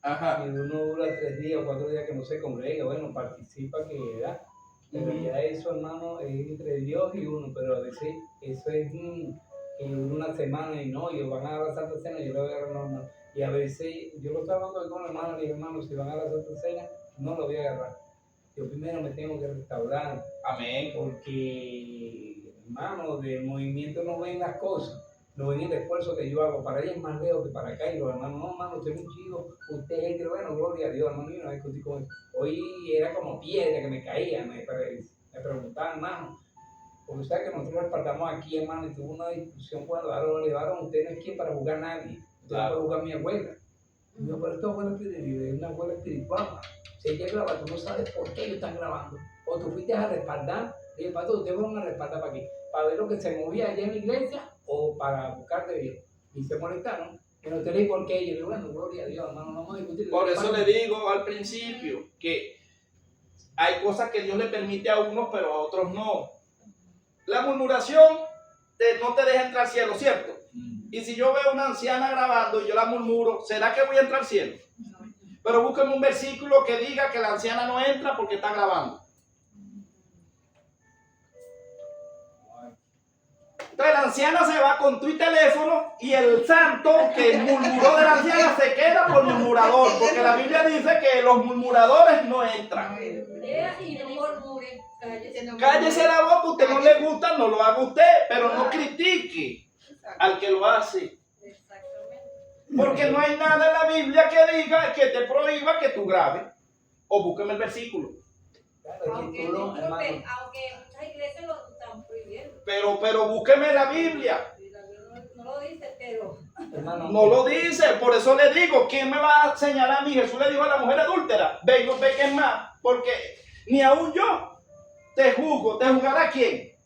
Ajá. Y uno dura 3 días o 4 días que no se congrega, bueno, participa que da. Pero ya eso, hermano, es entre Dios y uno, pero a veces eso es que dura una semana y no, ellos van a la Santa Cena, yo lo voy a agarrar normal. Y a veces, yo lo estaba hablando con hermano, le dije, hermano, si van a la Santa Cena, no lo voy a agarrar. Yo primero me tengo que restaurar. Amén. Porque, hermano, del movimiento no ven las cosas, no ven el esfuerzo que yo hago. Para ella es más lejos que para acá. Y los hermanos, no, hermano, usted es muy chido, usted es el que, bueno, gloria a Dios, hermano, yo no discutí con él. Hoy era como piedra que me caía, me preguntaban, hermano, porque usted sabe que nosotros respaldamos aquí, hermano, y tuvo una discusión cuando le daron, usted no es quien para jugar a nadie, usted no puede jugar a mi abuela. Y yo, pero esta abuela es una abuela espiritual. Si ella graba, tú no sabes por qué ellos están grabando. O tú fuiste a respaldar, y el pastor, ustedes fueron a respaldar para qué, para ver lo que se movía allá en la iglesia o para buscar de Dios. Y se molestaron, que no tenéis por qué. Y yo digo, bueno, gloria a Dios, hermano, no vamos a discutir. Por eso le digo al principio que hay cosas que Dios le permite a unos, pero a otros no. La murmuración no te deja entrar al cielo, ¿cierto? Y si yo veo a una anciana grabando y yo la murmuro, ¿será que voy a entrar al cielo? Pero búsqueme un versículo que diga que la anciana no entra porque está grabando. Entonces la anciana se va con tu teléfono y el santo que murmuró de la anciana se queda por murmurador, porque la Biblia dice que los murmuradores no entran. Y no murmure, Cállese la boca, usted no le gusta, no lo haga usted, pero no critique al que lo hace. Porque no hay nada en la Biblia que diga que te prohíba que tú grabes. O búsqueme el versículo. Claro, Aunque, tú no, disculpe, hermano. aunque muchas iglesias lo están prohibiendo. Pero búsqueme la Biblia. No lo dice, pero Hermano, No lo dice, por eso le digo, ¿quién me va a señalar a mí? Jesús le dijo a la mujer adúltera, ve y no peques más, porque ni aún yo te juzgo, ¿te juzgará quién?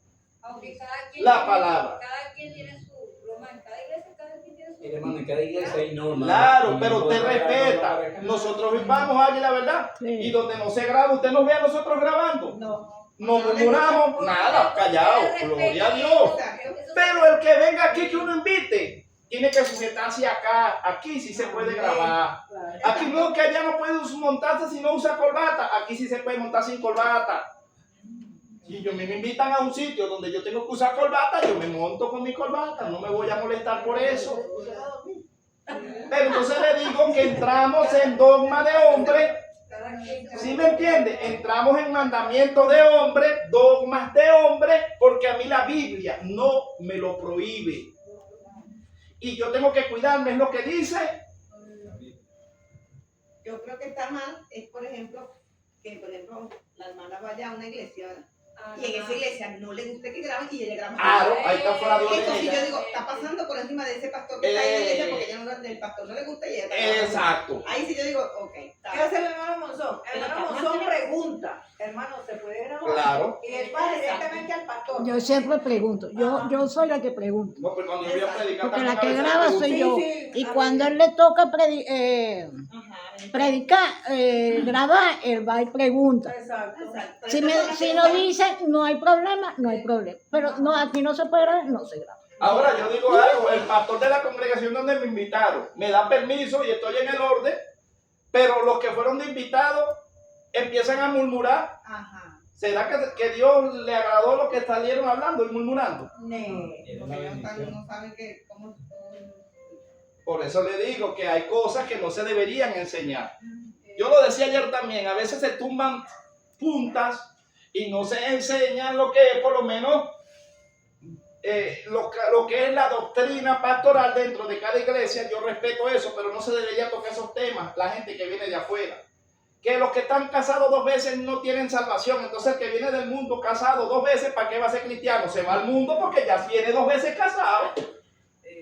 aunque cada quien La palabra. Cada quien tiene su broma, en cada iglesia cada quien tiene su hermano, en cada iglesia hay normas. Claro, Y pero no usted puede pagar, respeta. no pagar. Nosotros vamos allí, la verdad. Y donde no se graba, usted nos ve a nosotros grabando. No. No murmuramos nada, callados, gloria a Dios. Pero el que venga aquí que uno invite, tiene que sujetarse acá. Aquí sí se puede grabar. Aquí no, que allá no puede montarse si no usa corbata. Aquí sí se puede montar sin corbata. Si yo me invitan a un sitio donde yo tengo que usar corbata, yo me monto con mi corbata, no me voy a molestar por eso. Pero entonces le digo que entramos en dogma de hombre. ¿Sí me entiende? Entramos en mandamientos de hombre, dogmas de hombre, porque a mí la Biblia no me lo prohíbe. Y yo tengo que cuidarme, es lo que dice. Yo creo que está mal, es por ejemplo, que por ejemplo la hermana vaya a una iglesia, ¿verdad? Y en esa iglesia no le guste que graben y ella graba. Claro, ahí está fuera de Entonces yo ella. digo, está pasando por encima de ese pastor que está ahí en la iglesia porque ya no, el pastor no le gusta y ella está grabando. Exacto. Ahí sí yo digo, ok. ¿Qué hace el hermano Monzón? El hermano Monzón pregunta, hermano, ¿se puede grabar? Claro. Y él va directamente al pastor. Yo siempre pregunto, yo soy la que pregunto. No, pues cuando yo voy a predicar Porque también la que a veces graba pregunto. soy yo. Sí, Y a cuando ver. él le toca predicar, grabar, él va y pregunta. Exacto. Si no dicen, no hay problema, no hay problema. Pero no, aquí no se puede grabar, no se graba. Ahora yo digo algo, el pastor de la congregación donde me invitaron me da permiso y estoy en el orden, pero los que fueron de invitados empiezan a murmurar. Ajá. ¿Será que Dios le agradó lo que salieron hablando y murmurando? Es una Porque bendición. no saben que cómo. Por eso le digo que hay cosas que no se deberían enseñar. Yo lo decía ayer también, a veces se tumban puntas y no se enseñan lo que es, por lo menos, lo que es la doctrina pastoral dentro de cada iglesia. Yo respeto eso, pero no se debería tocar esos temas, la gente que viene de afuera. Que los que están casados 2 veces no tienen salvación. Entonces el que viene del mundo casado 2 veces, ¿para qué va a ser cristiano? Se va al mundo porque ya viene 2 veces casado.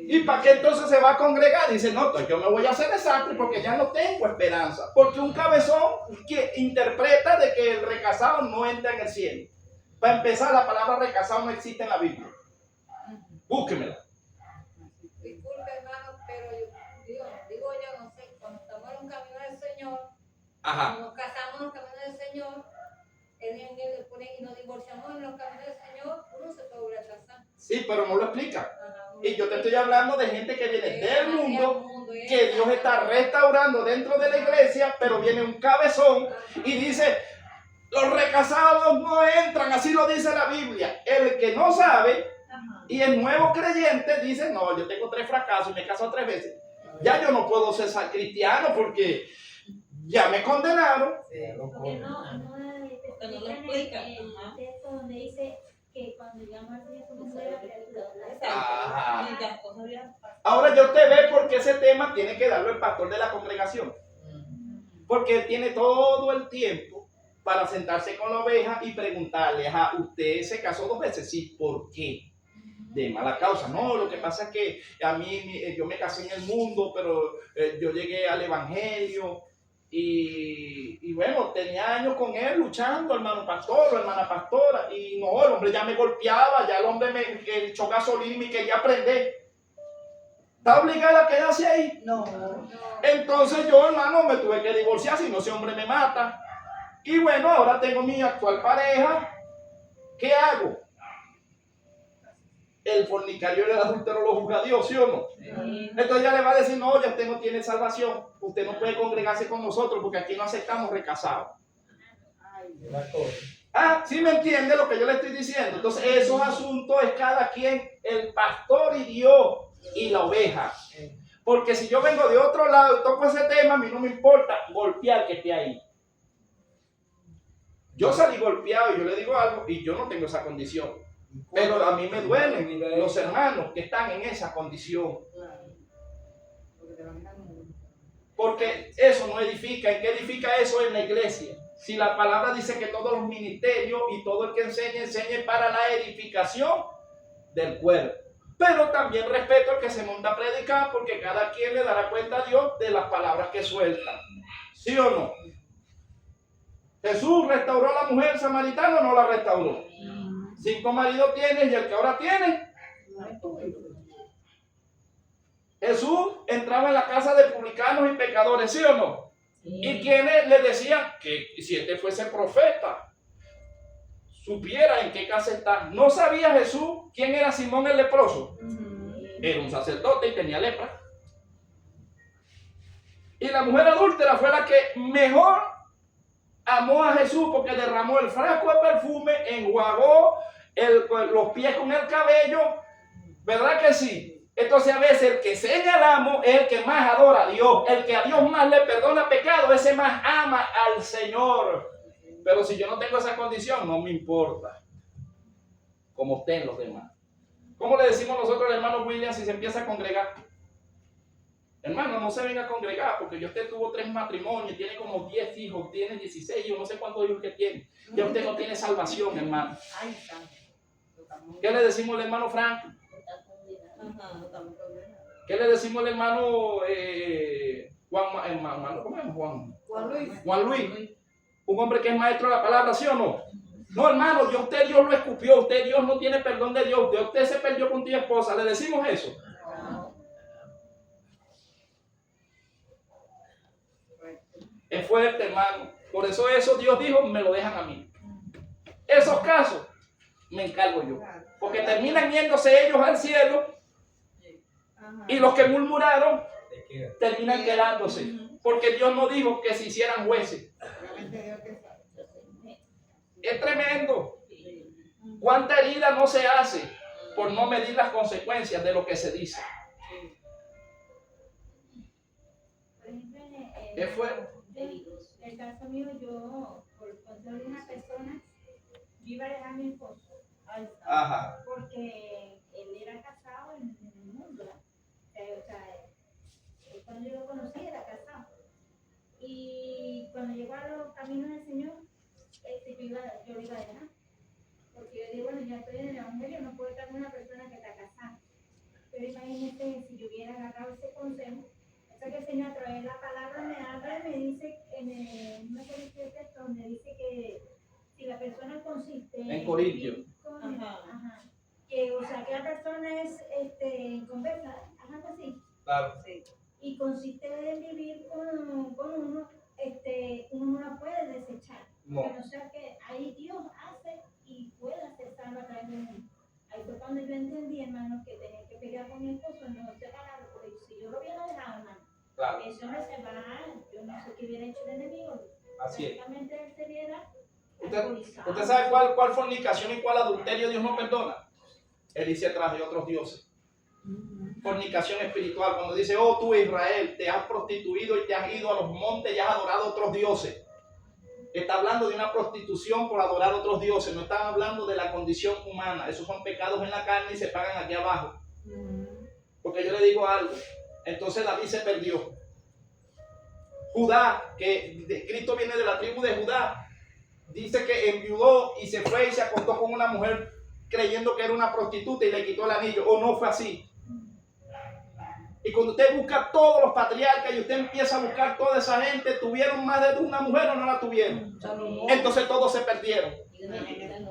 ¿Y para qué entonces se va a congregar? Dice, no, pues yo me voy a hacer desastre porque ya no tengo esperanza. Porque un cabezón que interpreta de que el recasado no entra en el cielo. Para empezar, la palabra recasado no existe en la Biblia. Búsquemela. Disculpe, hermano, pero digo yo, no sé, cuando estamos en un camino del Señor, Ajá. cuando nos casamos en los caminos del Señor, y nos divorciamos en los caminos del Señor, uno se puede volver a casar. Sí, pero no lo explica. Ajá, Y yo te estoy hablando de gente que viene del mundo, que Dios está restaurando dentro de la iglesia, pero viene un cabezón y dice, los recasados no entran, así lo dice la Biblia. El que no sabe y el nuevo creyente dice, no, yo tengo 3 fracasos y me he casado 3 veces. Ya yo no puedo ser cristiano porque ya me condenaron. Porque no lo explica. el texto donde dice que cuando llama al Señor como era predicador. Ajá. Y las cosas ya pasan. Ahora yo te ve porque ese tema tiene que darlo el pastor de la congregación. Porque él tiene todo el tiempo para sentarse con la oveja y preguntarle, ajá, ¿usted se casó 2 veces? Sí, ¿por qué? De mala causa. No, lo que pasa es que a mí, yo me casé en el mundo, pero yo llegué al evangelio y bueno, tenía años con él luchando, hermano pastor o hermana pastora, y no, el hombre ya me golpeaba, ya el hombre me echó gasolina y me quería aprender. ¿Está obligada a quedarse ahí? No. Entonces yo, hermano, me tuve que divorciar, si no ese hombre me mata. Y bueno, ahora tengo mi actual pareja. ¿Qué hago? El fornicario y el adúltero lo juzga Dios, ¿sí o no? Entonces ya le va a decir, no, ya usted no tiene salvación. Usted no puede congregarse con nosotros porque aquí no aceptamos recasados. Ah, ¿sí me entiende lo que yo le estoy diciendo? Entonces esos asuntos es cada quien, el pastor y Dios y la oveja. Porque si yo vengo de otro lado y toco ese tema, a mí no me importa golpear que esté ahí. Yo salí golpeado y yo le digo algo y yo no tengo esa condición. Pero a mí me duelen los hermanos que están en esa condición. Porque eso no edifica. ¿En qué edifica eso en la iglesia? Si la palabra dice que todos los ministerios y todo el que enseñe para la edificación del cuerpo. Pero también respeto al que se monta a predicar porque cada quien le dará cuenta a Dios de las palabras que suelta. ¿Sí o no? ¿Jesús restauró a la mujer samaritana o no la restauró? 5 maridos tienes y el que ahora tiene. Jesús entraba en la casa de publicanos y pecadores, ¿sí o no? Y quienes le decían que si este fuese profeta, supiera en qué casa está. ¿No sabía Jesús quién era Simón el leproso? Era un sacerdote y tenía lepra. Y la mujer adúltera fue la que mejor amó a Jesús porque derramó el frasco de perfume, enjuagó los pies con el cabello, ¿verdad que sí? Entonces a veces el que señalamos es el que más adora a Dios, el que a Dios más le perdona pecado, ese más ama al Señor. Pero si yo no tengo esa condición, no me importa como estén los demás. ¿Cómo le decimos nosotros al hermano William si se empieza a congregar? Hermano, no se venga a congregar porque usted tuvo 3 matrimonios, tiene como 10 hijos, tiene 16 hijos, no sé cuántos hijos que tiene. Ya usted no tiene salvación, hermano. Ay, santo. ¿Qué le decimos al hermano Frank? Ajá, no estamos condenados. ¿Qué le decimos al hermano ¿cómo es? Juan Luis? Un hombre que es maestro de la palabra, ¿sí o no? No, hermano, usted Dios lo escupió, usted Dios no tiene perdón de Dios, usted se perdió con tu esposa, ¿le decimos eso? Es fuerte, hermano. Por eso Dios dijo, me lo dejan a mí. Esos casos me encargo yo. Porque terminan yéndose ellos al cielo y los que murmuraron terminan quedándose. Porque Dios no dijo que se hicieran jueces. Es tremendo. ¿Cuánta herida no se hace por no medir las consecuencias de lo que se dice? Por ejemplo, ¿Qué fue? en el caso mío, yo, por control de una persona, yo iba a dejar a mi esposo. Ajá. Porque él era casado en el mundo. O sea, cuando yo lo conocí era casado. Y cuando llegó a los caminos del Señor, yo lo iba a dejar. Porque yo digo, bueno, ya estoy en el Evangelio, no puedo estar con una persona que está casada. Pero imagínate si yo hubiera agarrado ese consejo. O sea que el Señor a través de la palabra me habla y me dice, en una texto donde dice que si la persona consiste En Corintios. Ajá. Que, o sea, que la persona es conversa, algo así. Claro. Sí. Y consiste en vivir con uno, uno no la puede desechar. No. O sea que ahí Dios hace y puede hacer salvo a través de mí. Ahí fue cuando yo entendí, hermano, que tenía que pelear con mi esposo, no separarlo, porque si yo lo hubiera dejado, hermano, Claro. eso no se va, yo no sé qué hubiera hecho el enemigo. Así es. Prácticamente él se viera ¿Usted sabe cuál fornicación y cuál adulterio Dios no perdona? Él dice atrás de otros dioses. Fornicación espiritual, cuando dice, oh tú Israel, te has prostituido y te has ido a los montes y has adorado a otros dioses. Está hablando de una prostitución por adorar a otros dioses, no están hablando de la condición humana. Esos son pecados en la carne y se pagan aquí abajo. Porque yo le digo algo, entonces David se perdió. Judá, Cristo viene de la tribu de Judá, dice que enviudó y se fue y se acostó con una mujer creyendo que era una prostituta y le quitó el anillo. ¿O no fue así? Y cuando usted busca todos los patriarcas y usted empieza a buscar toda esa gente, ¿tuvieron más de una mujer o no la tuvieron? Entonces todos se perdieron.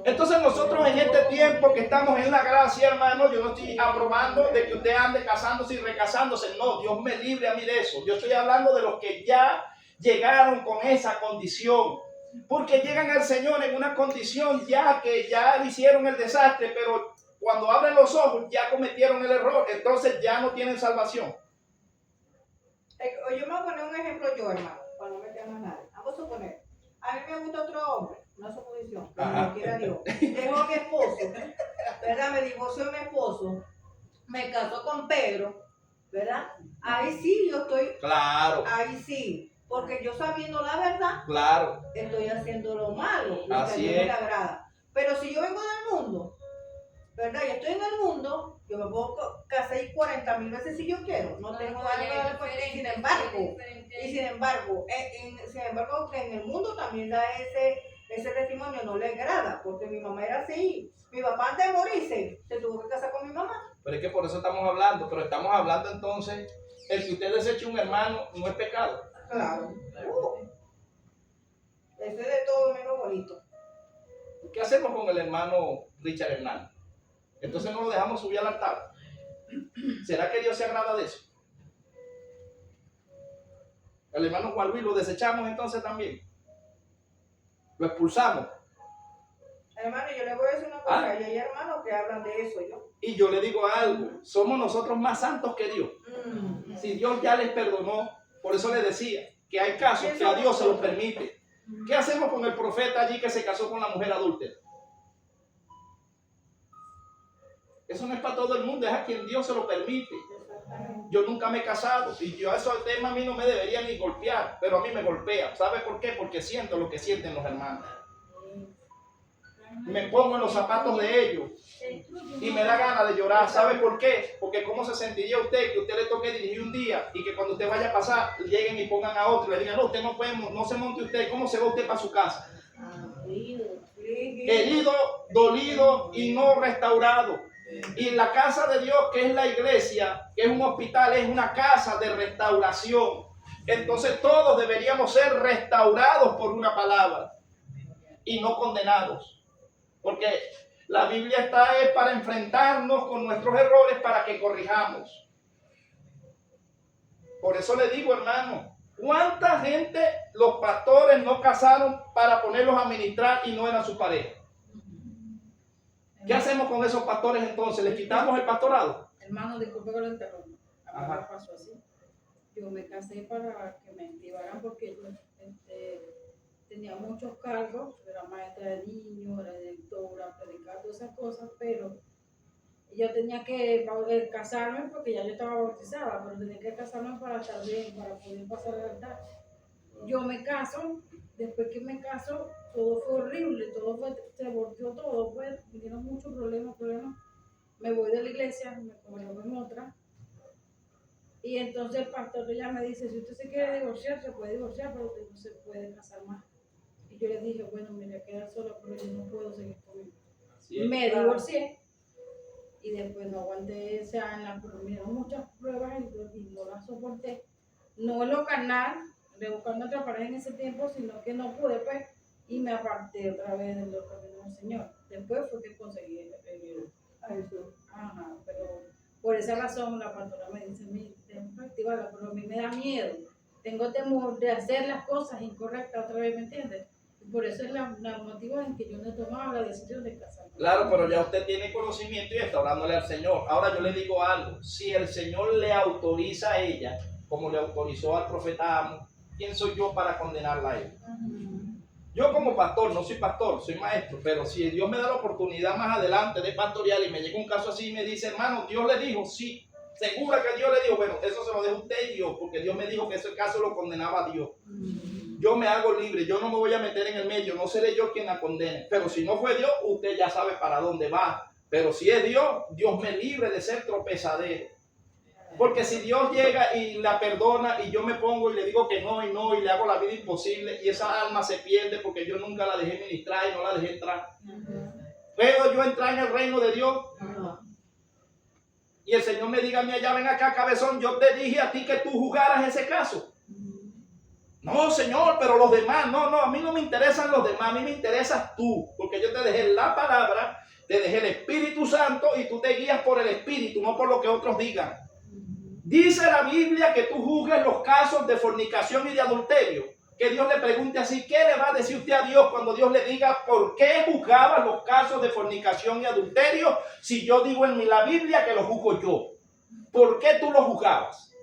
Entonces nosotros en este tiempo que estamos en la gracia, hermano, yo no estoy aprobando de que usted ande casándose y recasándose. No, Dios me libre a mí de eso. Yo estoy hablando de los que ya llegaron con esa condición. Porque llegan al Señor en una condición ya que ya hicieron el desastre, pero cuando abren los ojos ya cometieron el error, entonces ya no tienen salvación. Yo me voy a poner un ejemplo yo, hermano, para no meter más nada. Vamos a suponer, a mí me gusta otro hombre, una suposición, que no quiera Dios. Dejo a mi esposo, ¿verdad? Me divorció de mi esposo, me casó con Pedro, ¿verdad? Ahí sí yo estoy, Claro, ahí sí, porque yo sabiendo la verdad, claro. estoy haciendo lo malo, lo que a Así Dios es. le agrada. Pero si yo vengo del mundo, ¿verdad? Yo estoy en el mundo, yo me puedo casar 40,000 veces si yo quiero, no tengo algo de sin embargo, en el mundo también da ese testimonio, no le agrada, porque mi mamá era así, mi papá antes de morirse, se tuvo que casar con mi mamá. Pero es que por eso estamos hablando, pero estamos hablando entonces, el que usted deseche un hermano no es pecado. Claro. Eso es de todo menos bonito. ¿Qué hacemos con el hermano Richard Hernández? Entonces no lo dejamos subir al altar. ¿Será que Dios se agrada de eso? El hermano Juan Luis lo desechamos entonces también. Lo expulsamos. Hermano, yo le voy a decir una cosa, y hay hermanos que hablan de eso, yo. Y yo le digo algo, somos nosotros más santos que Dios. Si Dios ya les perdonó, por eso le decía que hay casos que a Dios se los permite. ¿Qué hacemos con el profeta allí que se casó con la mujer adúltera? Eso no es para todo el mundo, es a quien Dios se lo permite. Yo nunca me he casado y yo esos temas a mí no me deberían ni golpear, pero a mí me golpea. ¿Sabe por qué? Porque siento lo que sienten los hermanos. Me pongo en los zapatos de ellos y me da ganas de llorar. ¿Sabe por qué? Porque cómo se sentiría usted que usted le toque dirigir un día y que cuando usted vaya a pasar lleguen y pongan a otro y le digan, no, usted no puede, no se monte usted. ¿Cómo se va usted para su casa? Herido, dolido y no restaurado. Y la casa de Dios, que es la iglesia, que es un hospital, es una casa de restauración. Entonces todos deberíamos ser restaurados por una palabra y no condenados. Porque la Biblia está para enfrentarnos con nuestros errores para que corrijamos. Por eso le digo, hermano, ¿cuánta gente los pastores no casaron para ponerlos a ministrar y no eran su pareja? ¿Qué hacemos con esos pastores entonces? ¿Les quitamos el pastorado? Hermano, disculpe que lo interrumpa. A mí Ajá. me pasó así. Yo me casé para que me activaran porque yo tenía muchos cargos, era maestra de niños, era directora, predicar, todas esas cosas, pero yo tenía que casarme porque ya yo estaba bautizada, pero tenía que casarme para estar bien, para poder pasar la verdad. Yo me caso, después que me caso, todo fue horrible, se volteó todo, pues, me dieron muchos problemas, me voy de la iglesia, me converto en otra, y entonces el pastor ya me dice, si usted se quiere divorciar, se puede divorciar, pero usted no se puede casar más. Y yo le dije, bueno, me voy a quedar sola, pero yo no puedo seguir conmigo. Me divorcié, y después no aguanté, o sea, me dieron muchas pruebas y no las soporté. No en lo carnal, de buscarme otra pareja en ese tiempo, sino que no pude, pues, y me aparté otra vez del camino del Señor. Después fue que conseguí el Ajá, pero por esa razón la pastora me dice, tengo que activarla, pero a mí me da miedo. Tengo temor de hacer las cosas incorrectas otra vez, ¿me entiendes? Y por eso es la motivo en que yo no he tomado la decisión de casarme. Claro, pero ya usted tiene conocimiento y está orándole al Señor. Ahora yo le digo algo, si el Señor le autoriza a ella, como le autorizó al profeta Amos, ¿quién soy yo para condenarla a ella? Yo como pastor, no soy pastor, soy maestro, pero si Dios me da la oportunidad más adelante de pastorear y me llega un caso así y me dice, hermano, Dios le dijo, sí, segura que Dios le dijo, bueno, eso se lo deja usted y Dios, porque Dios me dijo que ese caso lo condenaba a Dios. Yo me hago libre, yo no me voy a meter en el medio, no seré yo quien la condene, pero si no fue Dios, usted ya sabe para dónde va, pero si es Dios, Dios me libre de ser tropezadero. Porque si Dios llega y la perdona y yo me pongo y le digo que no y le hago la vida imposible y esa alma se pierde porque yo nunca la dejé ministrar y no la dejé entrar. ¿Puedo yo entrar en el reino de Dios? Y el Señor me diga a mí allá, ven acá, cabezón, yo te dije a ti que tú juzgaras ese caso. No, Señor, pero los demás, no, a mí no me interesan los demás, a mí me interesas tú, porque yo te dejé la palabra, te dejé el Espíritu Santo y tú te guías por el Espíritu, no por lo que otros digan. Dice la Biblia que tú juzgues los casos de fornicación y de adulterio. Que Dios le pregunte así, ¿qué le va a decir usted a Dios cuando Dios le diga por qué juzgabas los casos de fornicación y adulterio si yo digo en la Biblia que lo juzgo yo? ¿Por qué tú lo juzgabas?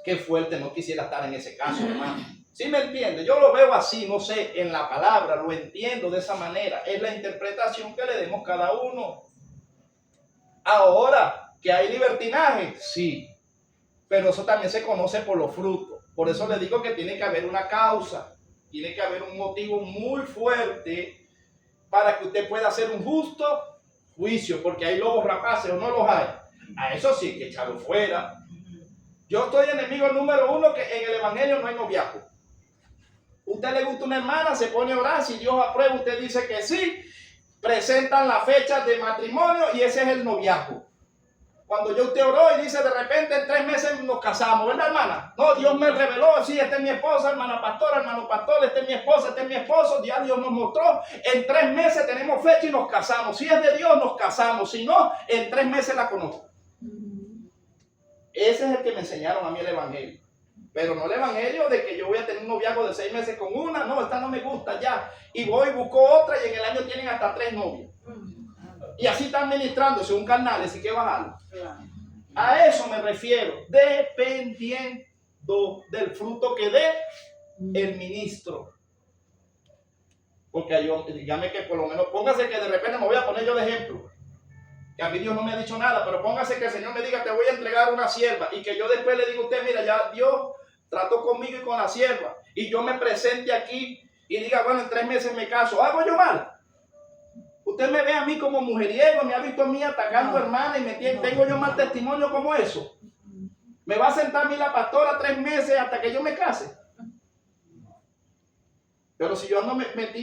Qué fuerte, no quisiera estar en ese caso, hermano. ¿Sí me entiende? Yo lo veo así, no sé, en la palabra, lo entiendo de esa manera. Es la interpretación que le demos cada uno. Ahora, ¿que hay libertinaje? Sí, pero eso también se conoce por los frutos. Por eso le digo que tiene que haber una causa, tiene que haber un motivo muy fuerte para que usted pueda hacer un justo juicio, porque hay lobos rapaces o no los hay. A eso sí hay que echarlo fuera. Yo soy enemigo número uno que en el evangelio no hay noviazgo. Usted le gusta una hermana, se pone a orar, si Dios aprueba, usted dice que sí, presentan la fecha de matrimonio y ese es el noviazgo. Cuando yo usted oró y dice de repente en 3 meses nos casamos, ¿verdad, hermana? No, Dios me reveló, sí, esta es mi esposa, hermana pastora, hermano pastor, esta es mi esposa, este es mi esposo, ya Dios nos mostró, en 3 meses tenemos fecha y nos casamos. Si es de Dios, nos casamos, si no, en 3 meses la conozco. Ese es el que me enseñaron a mí el evangelio. Pero no el evangelio de que yo voy a tener un noviazgo de 6 meses con una, no, esta no me gusta ya. Y voy y busco otra y en el año tienen hasta 3 novias. Y así están ministrándose un carnal, así que bajarlo. A eso me refiero, dependiendo del fruto que dé el ministro. Porque yo, dígame que por lo menos, póngase que de repente me voy a poner yo de ejemplo. Que a mí Dios no me ha dicho nada, pero póngase que el Señor me diga, te voy a entregar una sierva. Y que yo después le diga a usted, mira, ya Dios trató conmigo y con la sierva. Y yo me presente aquí y diga, bueno, en 3 meses me caso. ¿Hago yo mal? Usted me ve a mí como mujeriego, me ha visto a mí atacando hermanas y tengo yo mal testimonio como eso. ¿Me va a sentar a mí la pastora 3 meses hasta que yo me case? Pero si yo no me metí